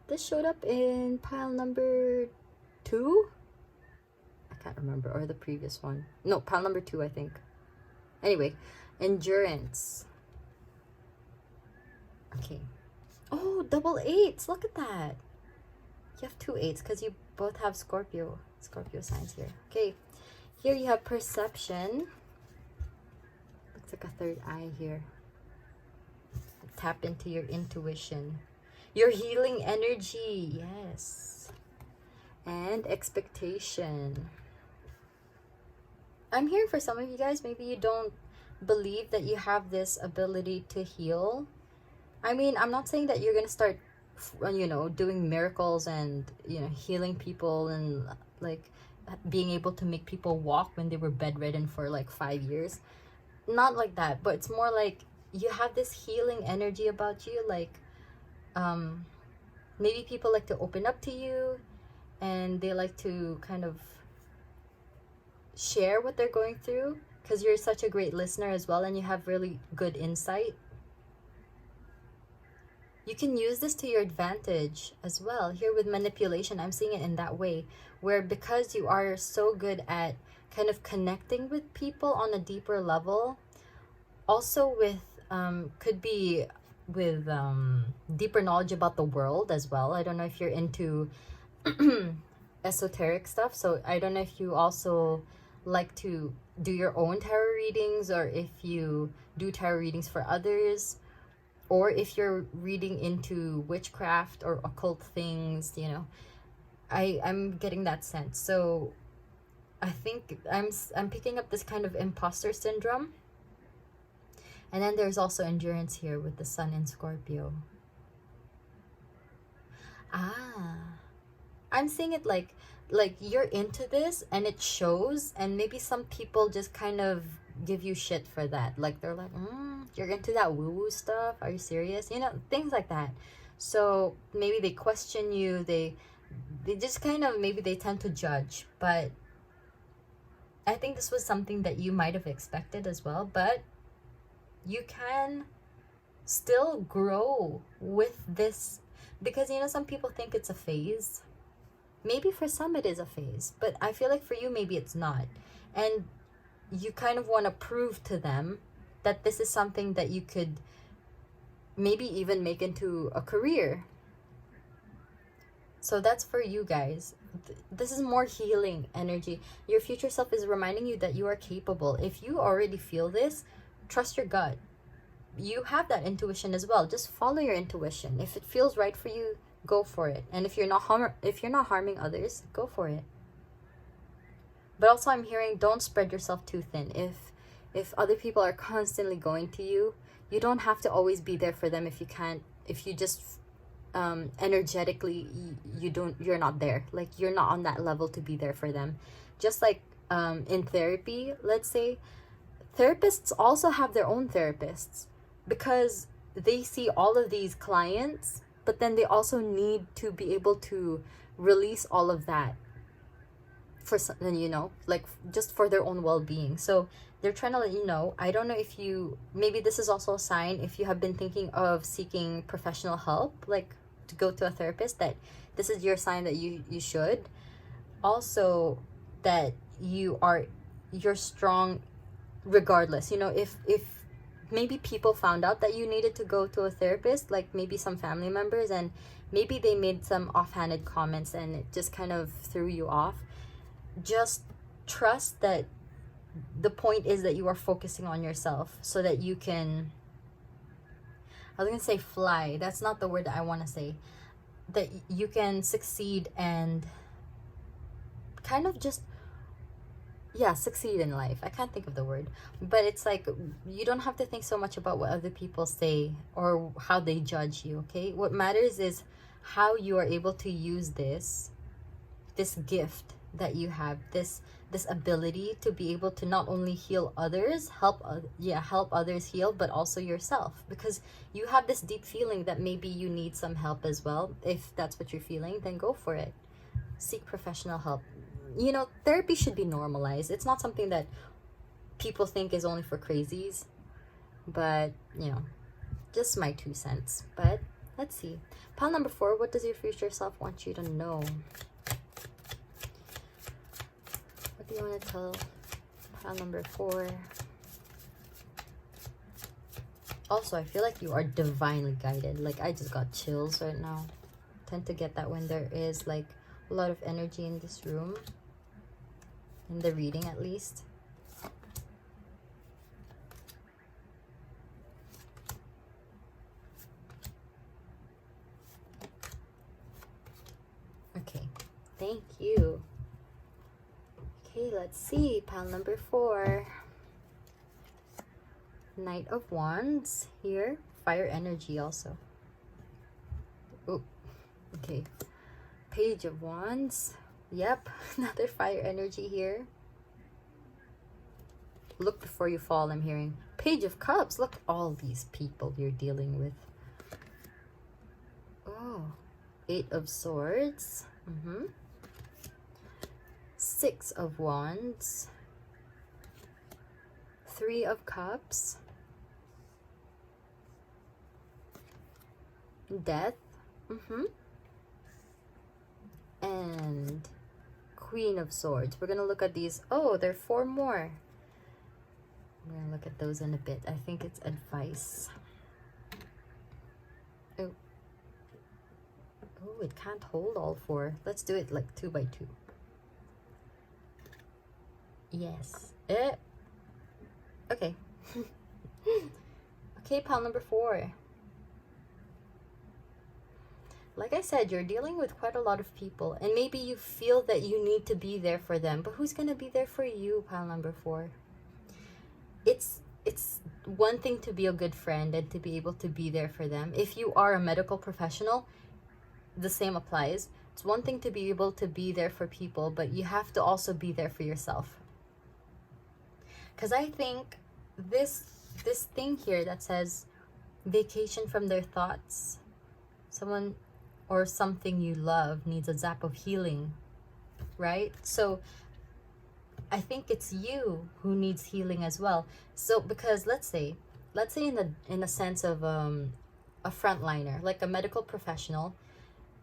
This showed up in pile number 2? I can't remember. Or the previous one. No, pile number 2, I think. Anyway, endurance. Okay. Oh, double 8s. Look at that. You have 2 8s because you both have Scorpio signs here. Okay. Here you have perception. Looks like a third eye here. Tap into your intuition. Your healing energy. Yes. And expectation. I'm hearing for some of you guys, maybe you don't believe that you have this ability to heal. I mean, I'm not saying that you're going to start, you know, doing miracles and, you know, healing people and like being able to make people walk when they were bedridden for like 5 years. Not like that, but it's more like you have this healing energy about you. Like, maybe people like to open up to you and they like to kind of share what they're going through because you're such a great listener as well and you have really good insight. You can use this to your advantage as well. Here with manipulation, I'm seeing it in that way, where because you are so good at kind of connecting with people on a deeper level, also with, could be with deeper knowledge about the world as well. I don't know if you're into esoteric stuff, so I don't know if you also like to do your own tarot readings or if you do tarot readings for others. Or if you're reading into witchcraft or occult things, you know, I'm getting that sense. So I think I'm picking up this kind of imposter syndrome. And then there's also endurance here with the sun in Scorpio. I'm seeing it like you're into this and it shows, and maybe some people just kind of give you shit for that. Like they're like, you're into that woo-woo stuff? Are you serious? You know, things like that. So maybe they question you. They just kind of, maybe they tend to judge. But I think this was something that you might have expected as well. But you can still grow with this, because, you know, some people think it's a phase. Maybe for some it is a phase, but I feel like for you, maybe it's not. And you kind of want to prove to them that this is something that you could maybe even make into a career. So that's for you guys. This is more healing energy. Your future self is reminding you that you are capable. If you already feel this, trust your gut. You have that intuition as well. Just follow your intuition. If it feels right for you, go for it. And if you're not harming others, go for it. But also I'm hearing, don't spread yourself too thin. If other people are constantly going to you, you don't have to always be there for them. If you just energetically you're not there. Like you're not on that level to be there for them. Just like in therapy, let's say, therapists also have their own therapists because they see all of these clients, but then they also need to be able to release all of that for something, you know, like just for their own well-being. So they're trying to let you know. I don't know if you, maybe this is also a sign if you have been thinking of seeking professional help, like to go to a therapist, that this is your sign that you should. Also that you're strong regardless. You know, if maybe people found out that you needed to go to a therapist, like maybe some family members, and maybe they made some offhanded comments and it just kind of threw you off, just trust that the point is that you are focusing on yourself so that you can, I was gonna say fly, that's not the word that I want to say, that you can succeed and kind of just, yeah, succeed in life. I can't think of the word, but it's like you don't have to think so much about what other people say or how they judge you. Okay, what matters is how you are able to use this gift that you have, this this ability to be able to not only heal others, help others heal, but also yourself, because you have this deep feeling that maybe you need some help as well. If that's what you're feeling, then go for it. Seek professional help. You know, therapy should be normalized. It's not something that people think is only for crazies, but you know, just my 2 cents. But let's see. Pile number 4, what does your future self want you to know? What do you want to tell pile number 4? Also, I feel like you are divinely guided. Like, I just got chills right now. Tend to get that when there is like a lot of energy in this room, in the reading at least. Okay, thank you. Okay, let's see. Pile number 4. Knight of Wands here. Fire energy also. Oh, okay. Page of Wands. Yep, another fire energy here. Look before you fall, I'm hearing. Page of Cups. Look, all these people you're dealing with. Oh, 8 of Swords. 6 of Wands. 3 of Cups. Death. And Queen of Swords. We're gonna look at these. Oh, there are 4 more. We're gonna look at those in a bit. I think it's advice. Oh, it can't hold all 4. Let's do it like 2 by 2. Yes. Okay. Okay, pile number 4. Like I said, you're dealing with quite a lot of people, and maybe you feel that you need to be there for them, but who's gonna be there for you, pile number 4? It's one thing to be a good friend and to be able to be there for them. If you are a medical professional, the same applies. It's one thing to be able to be there for people, but you have to also be there for yourself. Because I think this thing here that says vacation from their thoughts, someone or something you love needs a zap of healing, right? So I think it's you who needs healing as well. So because let's say in the sense of a frontliner, like a medical professional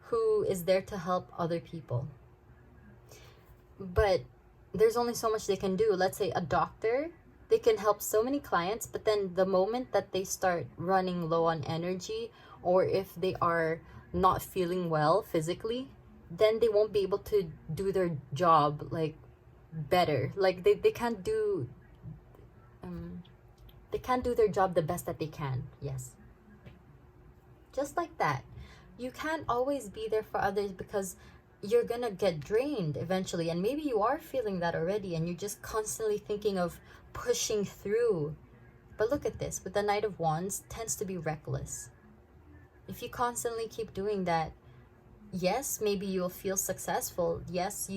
who is there to help other people, but there's only so much they can do. Let's say a doctor, they can help so many clients, but then the moment that they start running low on energy, or if they are not feeling well physically, then they won't be able to do their job like better. Like they can't do their job the best that they can. Yes, just like that. You can't always be there for others because you're gonna get drained eventually, and maybe you are feeling that already, and you're just constantly thinking of pushing through. But look at this, with the Knight of Wands, tends to be reckless. If you constantly keep doing that, yes, maybe you'll feel successful. Yes,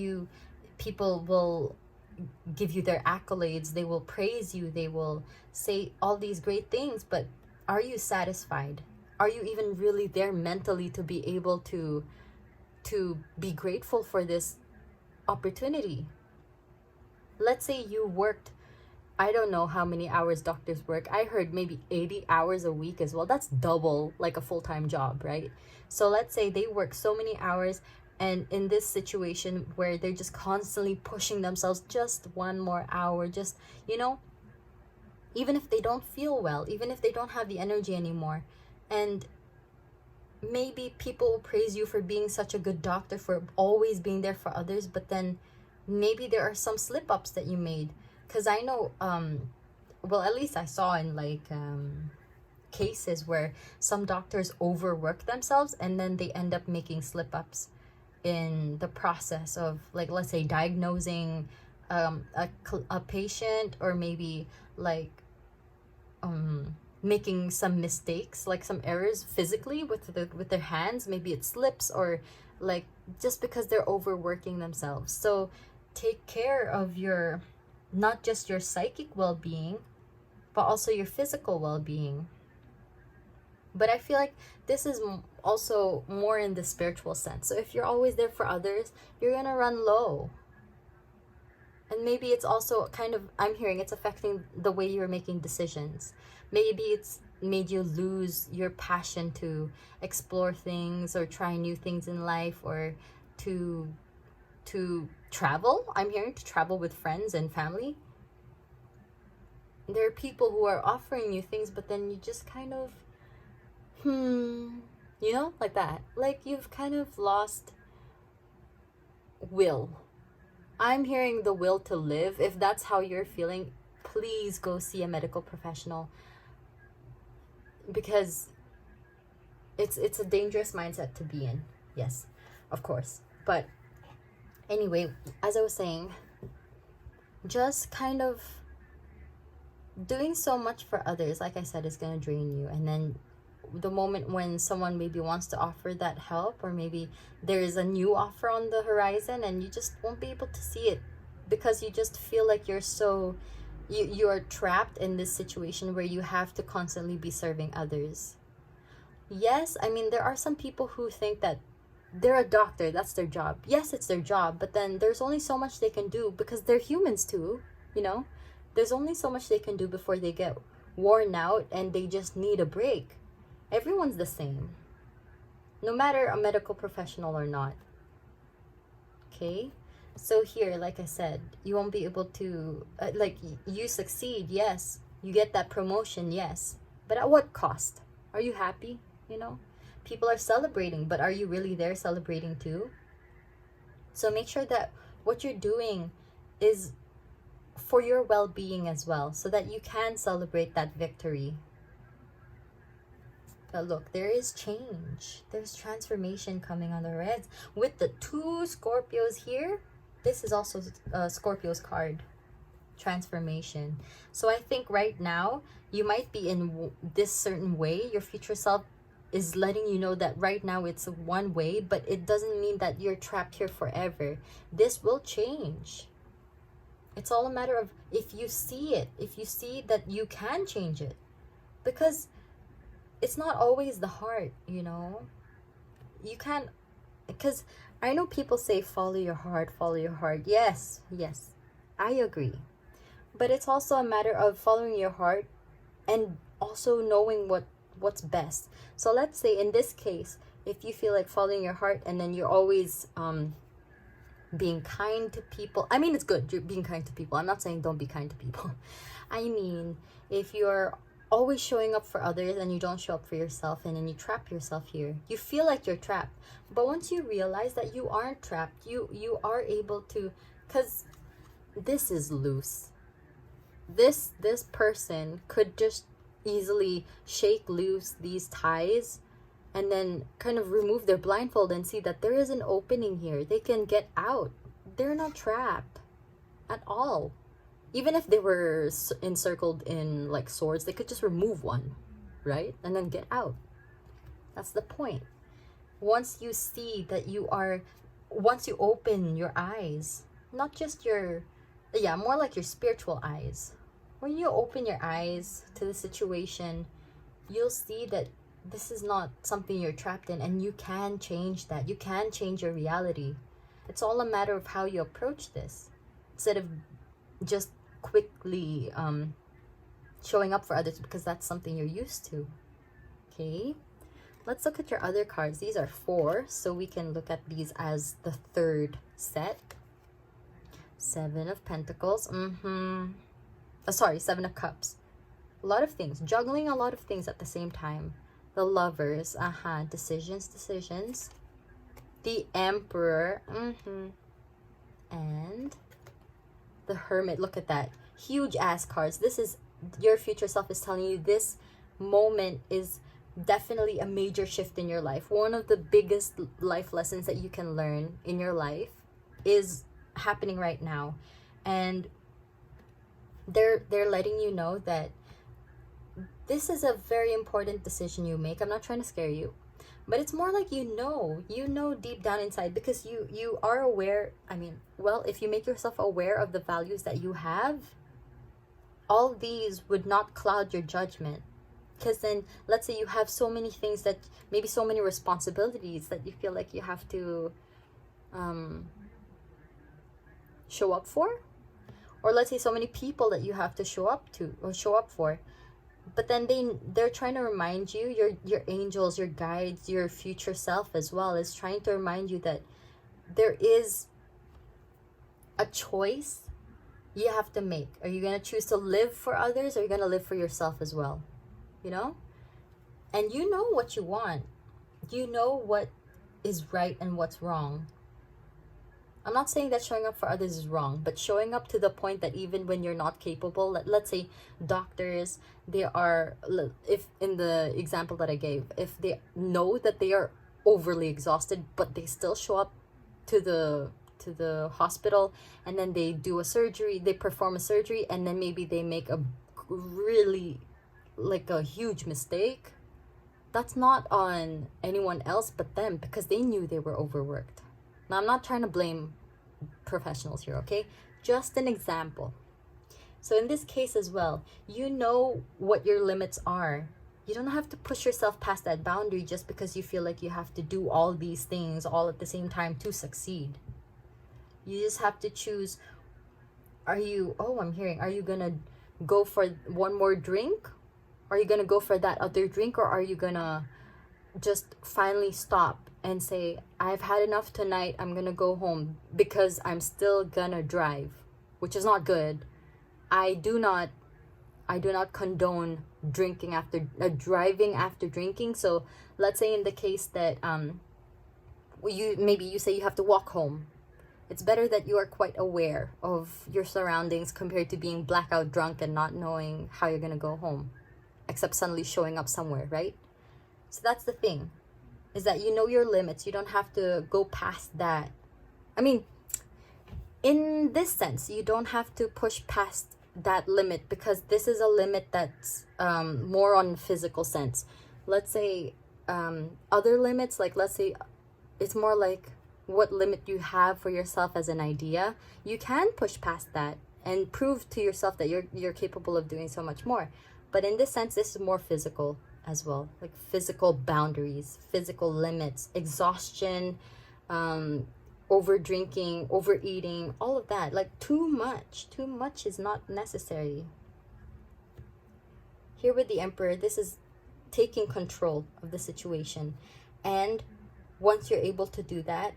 people will give you their accolades, they will praise you, they will say all these great things, but are you satisfied? Are you even really there mentally to be able to be grateful for this opportunity? Let's say you worked, I don't know how many hours doctors work. I heard maybe 80 hours a week as well. That's double like a full-time job, right? So let's say they work so many hours, and in this situation where they're just constantly pushing themselves, just one more hour, just, you know, even if they don't feel well, even if they don't have the energy anymore, and maybe people will praise you for being such a good doctor, for always being there for others, but then maybe there are some slip-ups that you made. Because I know, well, at least I saw in like cases where some doctors overwork themselves, and then they end up making slip-ups in the process of, like, let's say diagnosing a patient, or maybe like making some mistakes, like some errors physically with their hands. Maybe it slips, or like just because they're overworking themselves. So take care of your, not just your psychic well-being, but also your physical well-being. But I feel like this is also more in the spiritual sense. So if you're always there for others, you're gonna run low. And maybe it's also kind of, I'm hearing it's affecting the way you're making decisions. Maybe it's made you lose your passion to explore things or try new things in life, or to travel. I'm hearing to travel with friends and family. There are people who are offering you things, but then you just kind of, you know, like that. Like you've kind of lost will. I'm hearing the will to live. If that's how you're feeling, please go see a medical professional, because it's a dangerous mindset to be in. Yes, of course. But anyway, as I was saying, just kind of doing so much for others, like I said, is going to drain you. And then the moment when someone maybe wants to offer that help, or maybe there is a new offer on the horizon, and you just won't be able to see it because you just feel like you're so, you're trapped in this situation where you have to constantly be serving others. Yes, I mean, there are some people who think that they're a doctor, that's their job. Yes, it's their job, but then there's only so much they can do, because they're humans too, you know? There's only so much they can do before they get worn out and they just need a break. Everyone's the same, no matter a medical professional or not. Okay? So here, like I said, you won't be able to, you succeed, yes. You get that promotion, yes. But at what cost? Are you happy? You know? People are celebrating, but are you really there celebrating too? So make sure that what you're doing is for your well-being as well, so that you can celebrate that victory. But look, there is change. There's transformation coming on the reds. With the 2 Scorpios here, this is also Scorpio's card. Transformation. So I think right now, you might be in this certain way. Your future self is letting you know that right now it's one way, but it doesn't mean that you're trapped here forever. This will change. It's all a matter of if you see it, if you see that you can change it. Because it's not always the heart, you know? You can't, because I know people say follow your heart, follow your heart. Yes, I agree. But it's also a matter of following your heart and also knowing what's best. So let's say in this case, if you feel like following your heart and then you're always being kind to people. I mean, it's good, you're being kind to people. I'm not saying don't be kind to people. I mean, if you're always showing up for others and you don't show up for yourself, and then you trap yourself here, you feel like you're trapped. But once you realize that you aren't trapped, you are able to, because this is loose. This person could just easily shake loose these ties and then kind of remove their blindfold and see that there is an opening here. They can get out. They're not trapped at all. Even if they were encircled in like swords, they could just remove one, right? And then get out. That's the point. Once you see that once you open your eyes, not just more like your spiritual eyes. When you open your eyes to the situation, you'll see that this is not something you're trapped in, and you can change that. You can change your reality. It's all a matter of how you approach this. Instead of just quickly showing up for others because that's something you're used to. Okay, let's look at your other cards. These are 4, so we can look at these as the 3rd set. 7 of Pentacles. Sorry, 7 of Cups. A lot of things, juggling a lot of things at the same time. The Lovers, decisions. The Emperor, and the Hermit. Look at that, huge ass cards. This is your future self is telling you this moment is definitely a major shift in your life. One of the biggest life lessons that you can learn in your life is happening right now, and they're letting you know that this is a very important decision you make. I'm not trying to scare you. But it's more like you know deep down inside, because you are aware. I mean, well, if you make yourself aware of the values that you have, all these would not cloud your judgment. Because then, let's say you have so many things that, maybe so many responsibilities that you feel like you have to show up for, or let's say so many people that you have to show up to or show up for. But then they're trying to remind you, your angels, your guides, your future self as well, is trying to remind you that there is a choice you have to make. Are you going to choose to live for others, or are you going to live for yourself as well? You know? And you know what you want. You know what is right and what's wrong. I'm not saying that showing up for others is wrong, but showing up to the point that even when you're not capable, let's say doctors, they are, if in the example that I gave, if they know that they are overly exhausted, but they still show up to the hospital, and then they do a surgery, they perform a surgery, and then maybe they make a really, like, a huge mistake. That's not on anyone else but them, because they knew they were overworked. Now, I'm not trying to blame professionals here, okay? Just an example. So in this case as well, you know what your limits are. You don't have to push yourself past that boundary just because you feel like you have to do all these things all at the same time to succeed. You just have to choose, are you gonna go for one more drink? Are you gonna go for that other drink? Or are you gonna just finally stop and say, I've had enough tonight, I'm gonna go home, because I'm still gonna drive, which is not good. I do not condone driving after drinking. So let's say in the case that you say you have to walk home. It's better that you are quite aware of your surroundings compared to being blackout drunk and not knowing how you're gonna go home, except suddenly showing up somewhere, right? So that's the thing, is that you know your limits. You don't have to go past that. I mean, in this sense, you don't have to push past that limit, because this is a limit that's more on physical sense. Let's say other limits, like let's say it's more like what limit you have for yourself as an idea. You can push past that and prove to yourself that you're capable of doing so much more. But in this sense, this is more physical as well, like physical boundaries, physical limits, exhaustion, over drinking, overeating, all of that. Like too much is not necessary. Here with the Emperor, this is taking control of the situation. And once you're able to do that,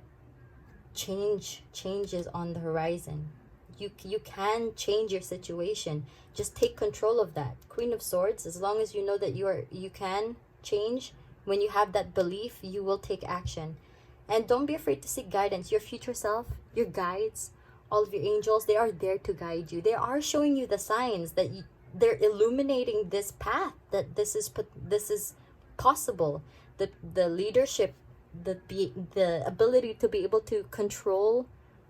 change is on the horizon. You can change your situation. Just take control of that. Queen of Swords, as long as you know that you can change, when you have that belief, you will take action. And don't be afraid to seek guidance. Your future self, your guides, all of your angels, they are there to guide you. They are showing you the signs that they're illuminating this path, that this is possible. The leadership, the ability to be able to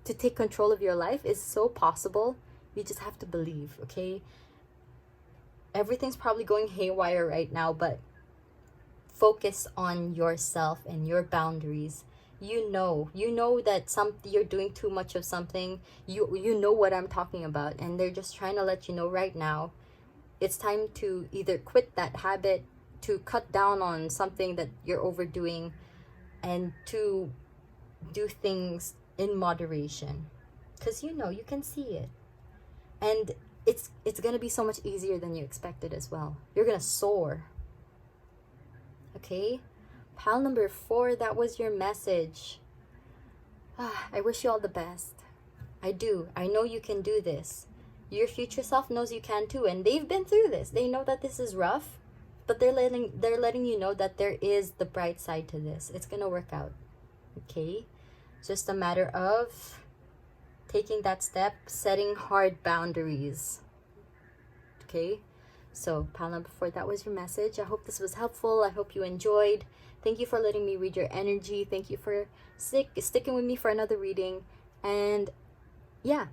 take control of your life is so possible. You just have to believe, okay? Everything's probably going haywire right now, but focus on yourself and your boundaries. You know that you're doing too much of something. You know what I'm talking about, and they're just trying to let you know right now, it's time to either quit that habit, to cut down on something that you're overdoing, and to do things in moderation, because you can see it, and it's gonna be so much easier than you expected as well. You're gonna soar. Okay, pile number 4, that was your message. I wish you all the best. I do. I know you can do this. Your future self knows you can too, and they've been through this. They know that this is rough, but they're letting you know that there is the bright side to this. It's gonna work out. Okay, just a matter of taking that step, setting hard boundaries. Okay, so pile number 4, that was your message. I hope this was helpful. I hope you enjoyed. Thank you for letting me read your energy. Thank you for sticking with me for another reading. And yeah,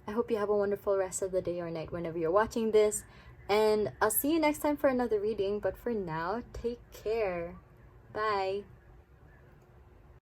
I hope you have a wonderful rest of the day or night whenever you're watching this. And I'll see you next time for another reading. But for now, take care. Bye!